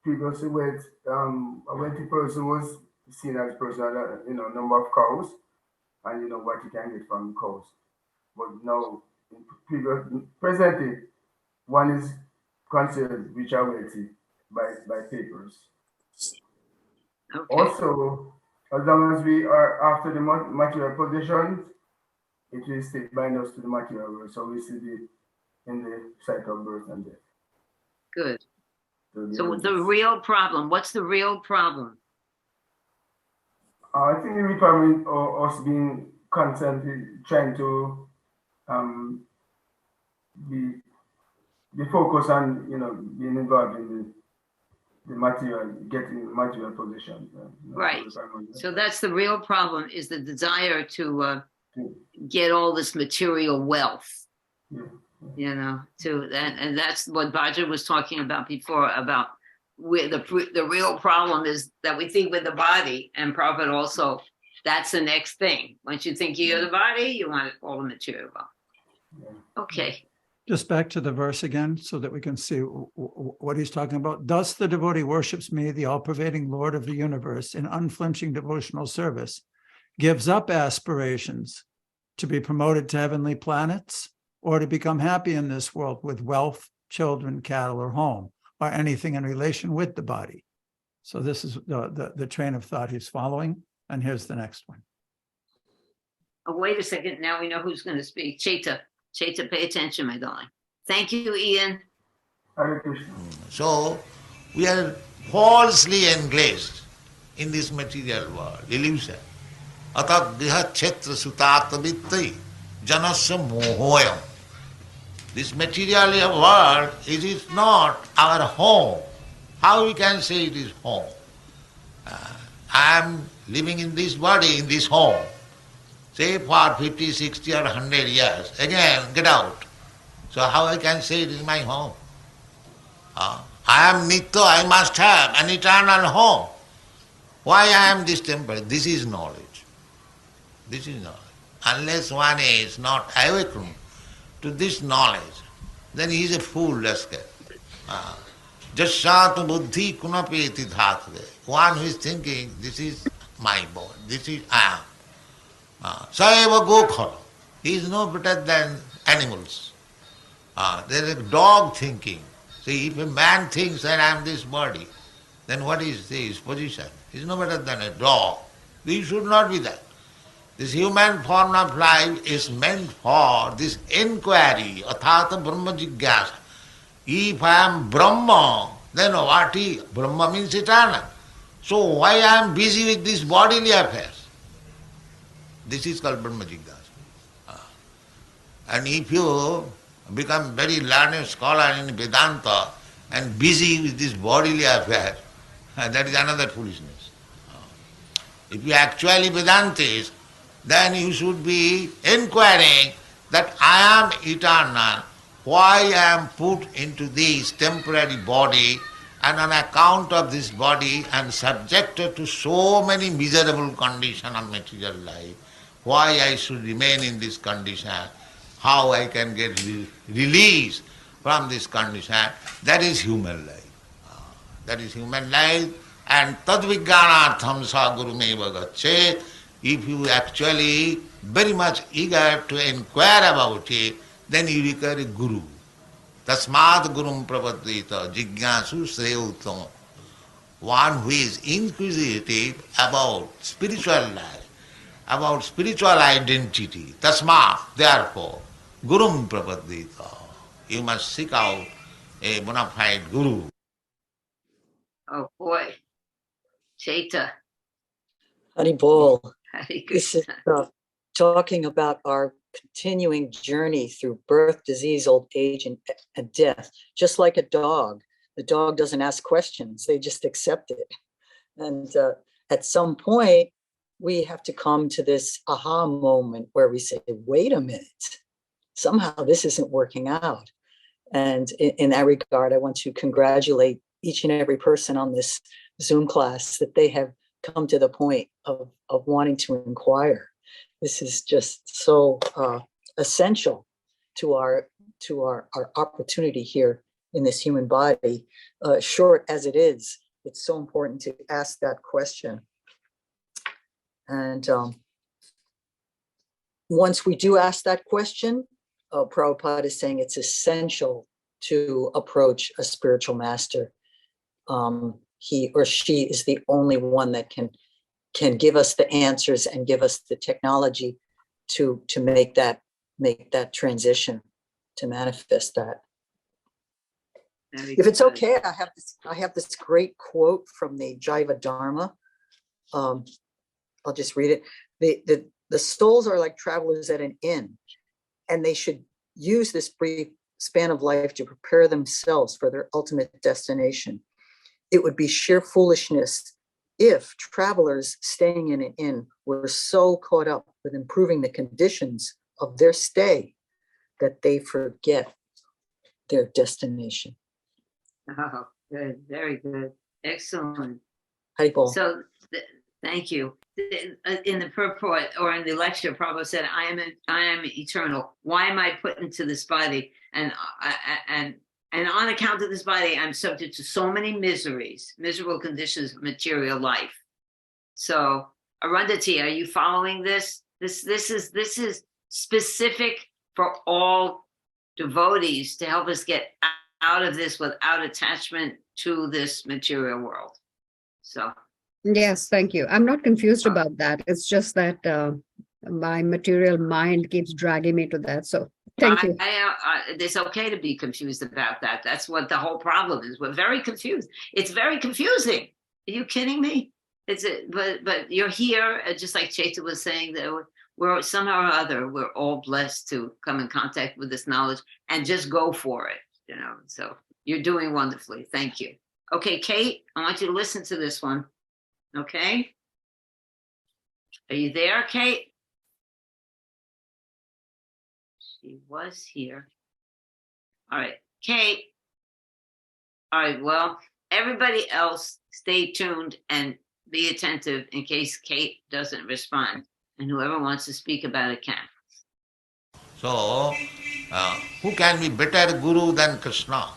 Previously, wealth. A wealthy person was seen as a person that number of cows, and what you can get from cows. But now, presently, one is considered rich or wealthy by papers. Okay. Also, as long as we are after the material possessions, it will still bind us to the material world. So we see in the cycle of birth and death. Good. So the real problem, what's the real problem? I think the real problem is us being constantly trying to be focused on being involved in the material, getting material positions. Right. So that's the real problem, is the desire to get all this material wealth. Yeah. And that's what Bhaja was talking about before, about where the real problem is that we think with the body, and Prabhupada also, that's the next thing. Once you think you're the body, you want all the material wealth. Yeah. Okay. Just back to the verse again so that we can see what he's talking about. Thus the devotee worships me, the all-pervading Lord of the universe, in unflinching devotional service, gives up aspirations to be promoted to heavenly planets, or to become happy in this world with wealth, children, cattle, or home, or anything in relation with the body. So this is the train of thought he's following. And here's the next one. Oh, wait a second. Now we know who's going to speak. Chaita, pay attention, my darling. Thank you, Ian. Hare Krishna. So we are falsely engaged in this material world, illusion. Atat griha kshetra sutata vittai janasya mohoyam. This material world is not our home. How we can say it is home? I am living in this body, in this home, say for 50, 60 or 100 years. Again, get out. So how I can say it is my home? I am Nitya, I must have an eternal home. Why I am this temple? This is knowledge. This is knowledge. Unless one is not awakened to this knowledge, then he is a fool, rascal. Jasyat buddhi kunapeti dhatre. One who is thinking, this is my body, this is I am. Saeva gokhala. He is no better than animals. There is a dog thinking. See, if a man thinks that I am this body, then what is his position? He is no better than a dog. We should not be that. This human form of life is meant for this inquiry, athata brahma jigyasa. If I am Brahma, then what is? Brahma means eternal. So why I am busy with these bodily affairs? This is called Brahma jigyasa. And if you become very learned scholar in Vedanta and busy with this bodily affair, that is another foolishness. If you actually Vedantis, then you should be inquiring that I am eternal, why I am put into this temporary body, and on account of this body I am subjected to so many miserable conditions of material life, why I should remain in this condition, how I can get released from this condition. That is human life. That is human life. And tadvijnanartham sa gurumeva gachet. if you actually very much eager to inquire about it, then you require a guru. Tasmad gurum prapadita jignasu sreyutam. One who is inquisitive about spiritual life, about spiritual identity. Tasmad, therefore, gurum prapadita. You must seek out a bona fide guru. Oh boy. Chaita. Hari Bol. Hare This is Krishna. talking about our continuing journey through birth, disease, old age, and death. Just like a dog, the dog doesn't ask questions; they just accept it. And at some point, we have to come to this aha moment where we say, "Wait a minute, somehow this isn't working out." And in that regard, I want to congratulate each and every person on this Zoom class that they have come to the point of wanting to inquire. This is just so essential to our opportunity here in this human body. Short as it is, it's so important to ask that question. And once we do ask that question, Prabhupada is saying it's essential to approach a spiritual master. He or she is the only one that can give us the answers and give us the technology to make that transition, to manifest that. If it's okay, I have this great quote from the Jaiva Dharma. I'll just read it. The souls are like travelers at an inn, and they should use this brief span of life to prepare themselves for their ultimate destination. It would be sheer foolishness if travelers staying in an inn were so caught up with improving the conditions of their stay that they forget their destination. Oh, good. Very good. Excellent. Haribol. So thank you. In the purport or in the lecture, Prabhupada said, I am eternal. Why am I put into this body? And on account of this body, I'm subject to so many miserable conditions of material life. So, Arundhati, are you following this? This is specific for all devotees to help us get out of this without attachment to this material world. So. Yes, thank you. I'm not confused about that. It's just that my material mind keeps dragging me to that. So thank you. It's okay to be confused about that. That's what the whole problem is. We're very confused. It's very confusing. Are you kidding me? But you're here, just like Chaita was saying, that we're somehow or other, we're all blessed to come in contact with this knowledge and just go for it. So you're doing wonderfully. Thank you. Okay, Kate, I want you to listen to this one. Okay. Are you there, Kate? She was here. All right, Kate. All right, well, everybody else stay tuned and be attentive in case Kate doesn't respond. And whoever wants to speak about it can. So, who can be better guru than Krishna?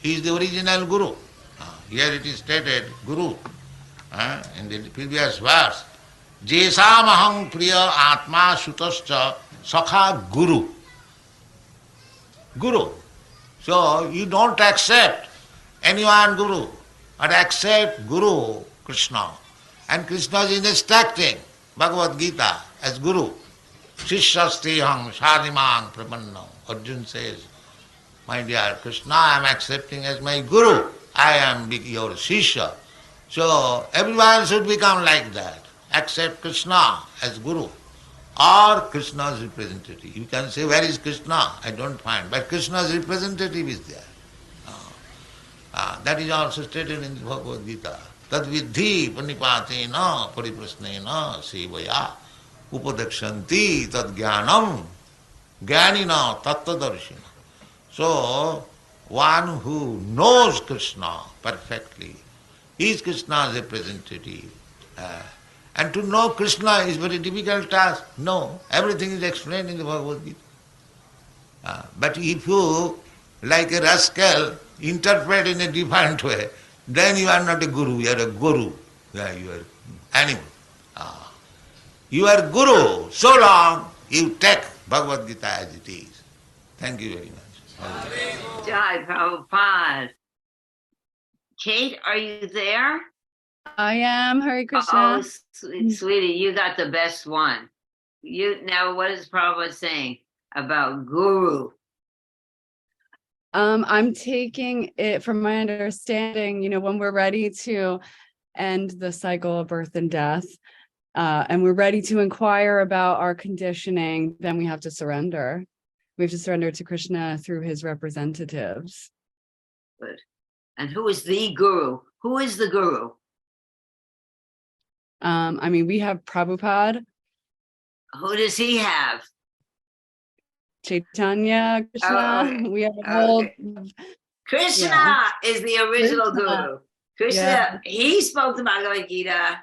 He is the original guru. Here it is stated, guru. In the previous verse, Jesamaham priya atma sutascha sakha guru. Guru. So you don't accept anyone guru, but accept Guru Krishna. And Krishna is instructing Bhagavad Gita as guru. Shishyastiham shadiman prapanna. Arjuna says, my dear Krishna, I am accepting as my guru. I am your Shishya. So everyone should become like that. Accept Krishna as guru or Krishna's representative. You can say, where is Krishna? I don't find. But Krishna's representative is there. That is also stated in the Bhagavad Gita. Tad vidhi panipatena pariprasnena sevaya upadakshanti tad jnanam jnanina tattvadarshina. So, one who knows Krishna perfectly is Krishna's representative. And to know Krishna is very difficult task. No, everything is explained in the Bhagavad Gita. But if you, like a rascal, interpret in a different way, then you are not a guru, you are a guru. You are animal. your guru, so long you take Bhagavad Gita as it is. Thank you very much. Jai Prabhupada. Kate, are you there? I am. Hare Krishna. Oh, sweetie, you got the best one. Now, what is Prabhupada saying about guru? I'm taking it from my understanding, when we're ready to end the cycle of birth and death, and we're ready to inquire about our conditioning, then we have to surrender. We have to surrender to Krishna through his representatives. Good. And who is the guru? Who is the guru? We have Prabhupada. Who does he have? Chaitanya, Krishna. Okay. We have a whole. Krishna is the original Krishna. guru. Krishna, he spoke the Bhagavad Gita,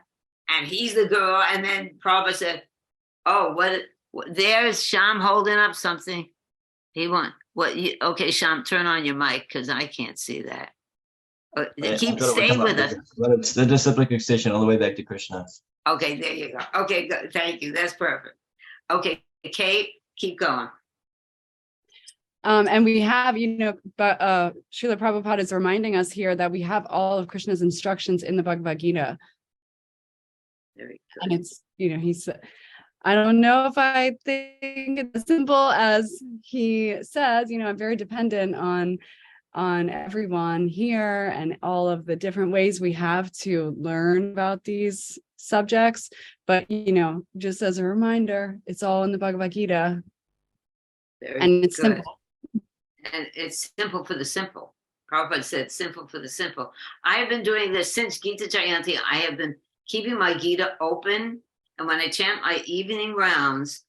and he's the guru. And then Prabhupada said, "Oh, what? There's Sham holding up something. He won. What? Okay, Sham, turn on your mic because I can't see that. Stay with us. But it's the disciplic station all the way back to Krishna. Okay, there you go. Okay, good. Thank you. That's perfect. Okay, Kate, keep going. And we have, but Srila Prabhupada is reminding us here that we have all of Krishna's instructions in the Bhagavad Gita. Very good. And it's, he's, I don't know if I think it's as simple as he says, I'm very dependent on everyone here and all of the different ways we have to learn about these subjects. But, just as a reminder, it's all in the Bhagavad Gita. And it's simple. And it's simple for the simple. Prabhupada said simple for the simple. I have been doing this since Gita Jayanti. I have been keeping my Gita open. And when I chant my evening rounds,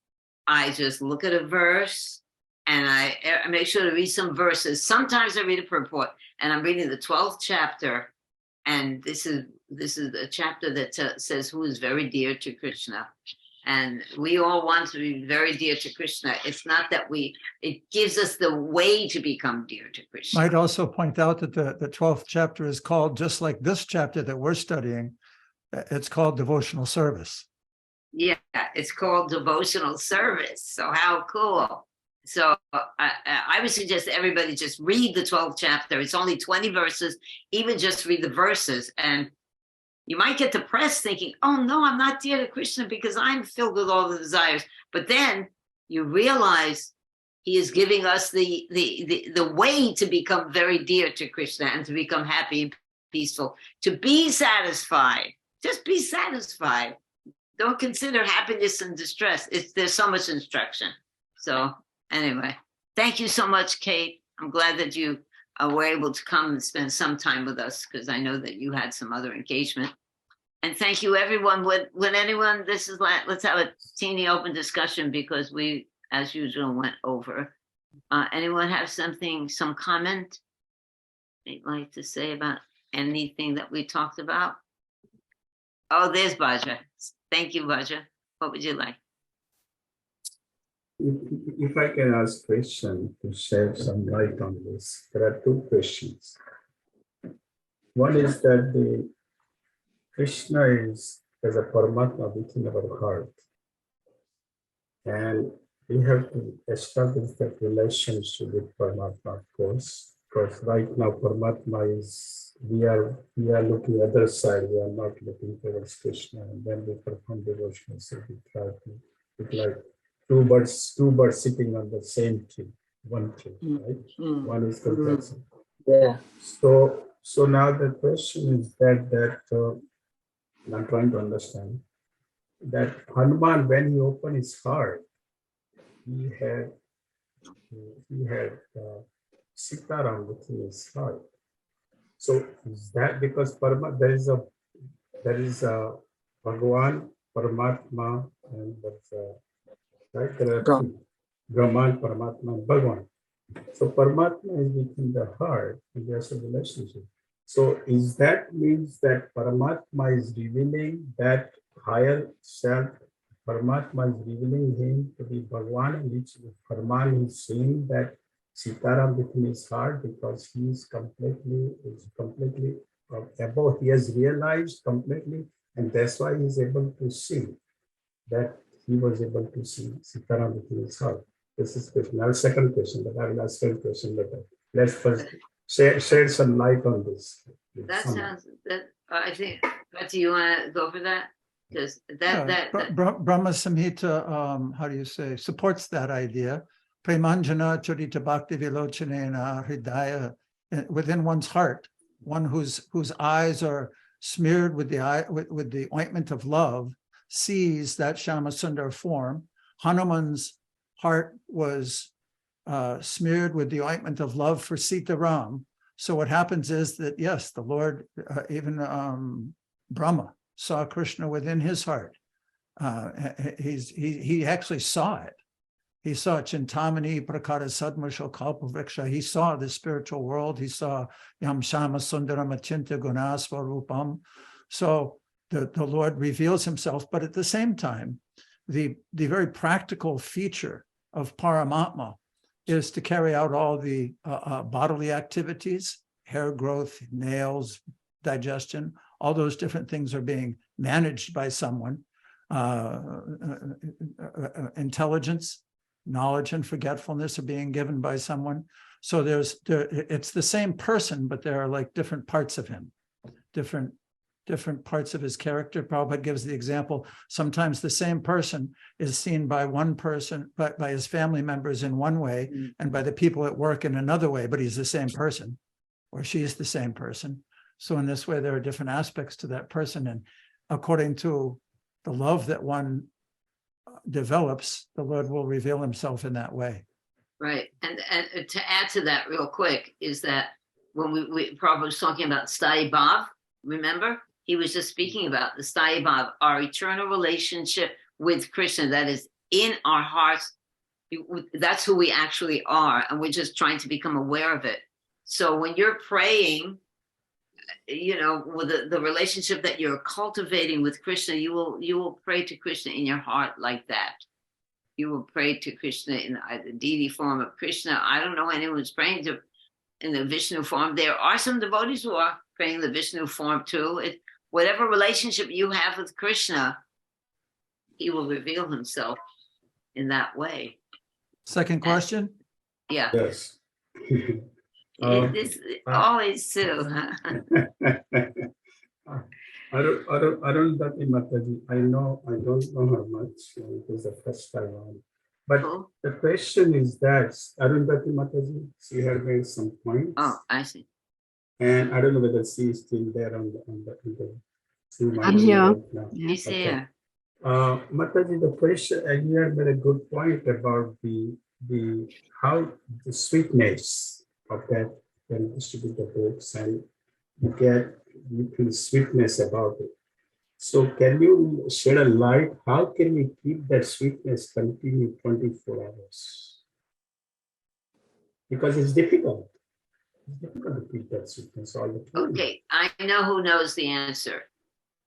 I just look at a verse and I make sure to read some verses. Sometimes I read a purport, and I'm reading the 12th chapter. And this is a chapter that says who is very dear to Krishna. And we all want to be very dear to Krishna. It's not that it gives us the way to become dear to Krishna. Might also point out that the 12th chapter is called, just like this chapter that we're studying, it's called devotional service. Yeah, it's called devotional service. So how cool. So I would suggest everybody just read the 12th chapter. It's only 20 verses. Even just read the verses. And you might get depressed thinking, oh, no, I'm not dear to Krishna because I'm filled with all the desires. But then you realize he is giving us the way to become very dear to Krishna and to become happy and peaceful, to be satisfied. Just be satisfied. Don't consider happiness and distress. There's so much instruction. So anyway, thank you so much, Kate. I'm glad that you were able to come and spend some time with us because I know that you had some other engagement. And thank you, everyone. When anyone, let's have a teeny open discussion because we, as usual, went over. Anyone have some comment they'd like to say about anything that we talked about? Oh, there's Bhaja. Thank you, Bhaja. What would you like? If I can ask question to shed some light on this, there are two questions. One is that the Krishna is as a Paramatma within our heart, and we have to establish that relationship with Paramatma, of course, because right now Paramatma is, we are looking other side, we are not looking towards Krishna, and when we perform devotional service, we try to, it's like two birds sitting on the same tree, one tree, right? One is complexity. Yeah. So now the question is that I'm trying to understand that Hanuman, when he opened his heart, he had Sitaram within his heart. So is that because there is a Bhagavan, Paramatma, and that's right? There are two, Brahman, Paramatma, and Bhagavan. So Paramatma is within the heart, and there's a relationship. So is that means that Paramatma is revealing that higher self? Paramatma is revealing him to be Bhagavan, and which Hanuman is saying that Sitaram within his heart because he is completely above. He has realized completely, and that's why he is able to see. that he was able to see Sitaram within his heart? This is question. Now, second question, but I will ask one question later. Let's first shed some light on this. That sounds, that, I think, do you want to go for that? Because that Brahma Samhita, how do you say, supports that idea. Premanjana Charita Bhakti Vilochanena Hridaya, within one's heart, one whose eyes are smeared with the ointment of love, sees that Shama Sundar form. Hanuman's heart was smeared with the ointment of love for Sita Ram. So what happens is that, yes, the Lord, even Brahma saw Krishna within his heart. He actually saw it. He saw Chintamani Prakara Sadmashal Kalpavriksha. He saw the spiritual world. He saw Yam Shama Sundaram Achinta Gunasvarupam. So the Lord reveals himself, but at the same time, the very practical feature of Paramatma is to carry out all the bodily activities, hair growth, nails, digestion, all those different things are being managed by someone. Intelligence, knowledge, and forgetfulness are being given by someone. So it's the same person, but there are like different parts of him, different parts of his character. Prabhupada gives the example, sometimes the same person is seen by one person, by his family members in one way, and by the people at work in another way, but he's the same person, or she's the same person. So in this way, there are different aspects to that person, and according to the love that one develops, the Lord will reveal himself in that way. right. And to add to that real quick is that when we Prabhupada was talking about Sthayi Bhav, remember? He was just speaking about the Sthayi Bhav, our eternal relationship with Krishna that is in our hearts. That's who we actually are, and we're just trying to become aware of it. So when you're praying, you know, with the relationship that you're cultivating with Krishna, you will pray to Krishna in your heart like that. You will pray to Krishna in the deity form of Krishna. I don't know anyone who's praying to in the Vishnu form. There are some devotees who are praying the Vishnu form too. Whatever relationship you have with Krishna, he will reveal himself in that way. Second question? Yeah. Yes. It's always too. Arundhati Mataji, I don't know her much. It was the first time on. But the question is that Arundhati Mataji, she had made some points. Oh, I see. And I don't know whether she is still there on the I'm here. She's here. Mataji, the question, and you had made a good point about the how the sweetness of that can distribute the books, and you feel sweetness about it. So can you shed a light? How can we keep that sweetness continue 24 hours? Because it's difficult. It's difficult to keep that sweetness all the time. Okay, I know who knows the answer.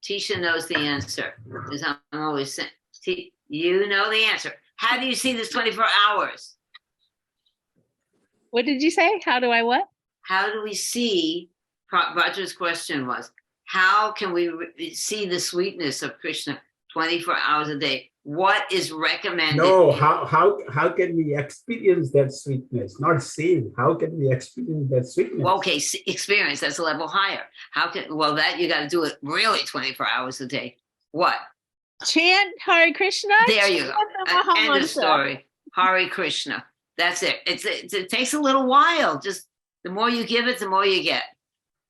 Tisha knows the answer. As I'm always saying, you know the answer. How do you see this 24 hours? What did you say? How do I what? How do we see, Roger's question was, how can we see the sweetness of Krishna 24 hours a day? What is recommended? No, how can we experience that sweetness? Not see. How can we experience that sweetness? Well, okay, experience, that's a level higher. That you got to do it really 24 hours a day. What? Chant Hare Krishna. There you go. End of story. Hare Krishna. That's it. It takes a little while. Just the more you give it, the more you get.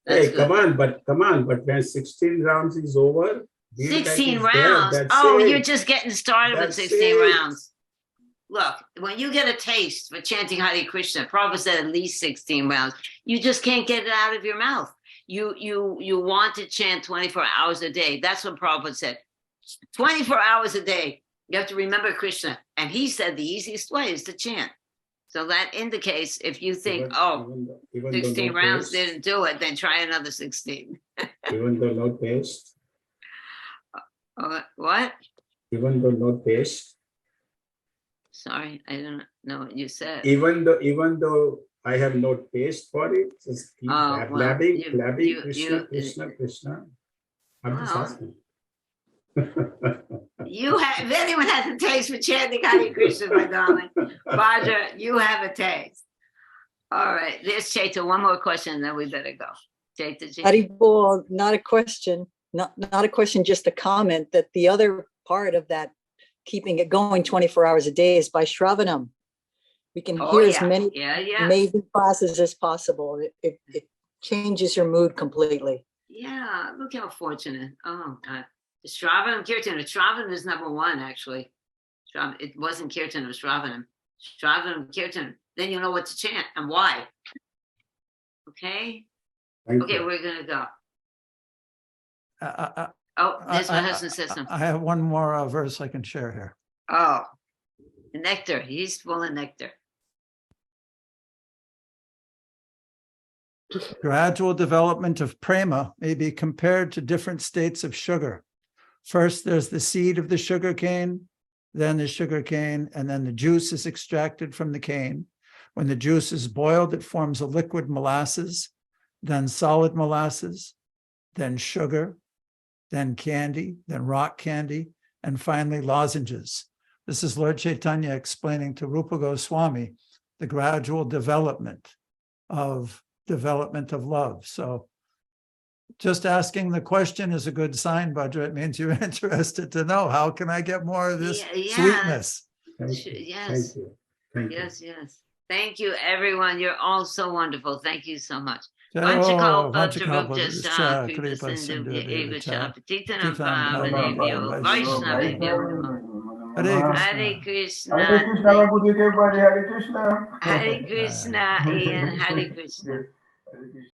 That's Hey, come on, but when 16 rounds is over, 16 rounds. Oh, you're just getting started with 16 rounds. Look, when you get a taste for chanting Hare Krishna, Prabhupada said at least 16 rounds. You just can't get it out of your mouth. You want to chant 24 hours a day. That's what Prabhupada said. 24 hours a day. You have to remember Krishna. And he said the easiest way is to chant. So that indicates if you think, even 16 though rounds taste, didn't do it, then try another 16. even though no taste, What? even though no taste, Sorry, I don't know what you said. even though I have no taste for it, just keep blabbing, Krishna, Krishna, Krishna. I'm just Well, asking. You have, if anyone has a taste for chanting Hare Krishna, my darling, Vajra, you have a taste. All right, there's Chaita. One more question, and then we better go. Chaita ji. Haribol, not a question, not a question, just a comment that the other part of that, keeping it going 24 hours a day, is by Shravanam. We can Oh, hear as yeah. many Yeah, yeah. amazing classes as possible. It changes your mood completely. Yeah, look how fortunate. Oh, God. The Shravanam Kirtan. Shravanam is number one, actually. It wasn't Kirtan, it was Shravanam. Shravanam Kirtan. Then you know what to chant and why. Okay? Okay, we're going to go. Oh, there's my husband says something. I have one more verse I can share here. Oh, the nectar. He's full of nectar. Gradual development of prema may be compared to different states of sugar. First, there's the seed of the sugar cane, then the sugar cane, and then the juice is extracted from the cane. When the juice is boiled, it forms a liquid molasses, then solid molasses, then sugar, then candy, then rock candy, and finally lozenges. This is Lord Chaitanya explaining to Rupa Goswami the gradual development of love. So just asking the question is a good sign, Bhadra. It means you're interested to know, how can I get more of this sweetness? Yes. Yes. Thank you, everyone. You're all so wonderful. Thank you so much. Vanchakalpa Tarupjascha Kripa Sindhu Evacha Patitanam Pavanebhyo Vaishnavebhyo Namo. Hare Krishna. Hare Krishna, everybody. Hare Krishna. Hare Krishna, Ian. Hare Krishna.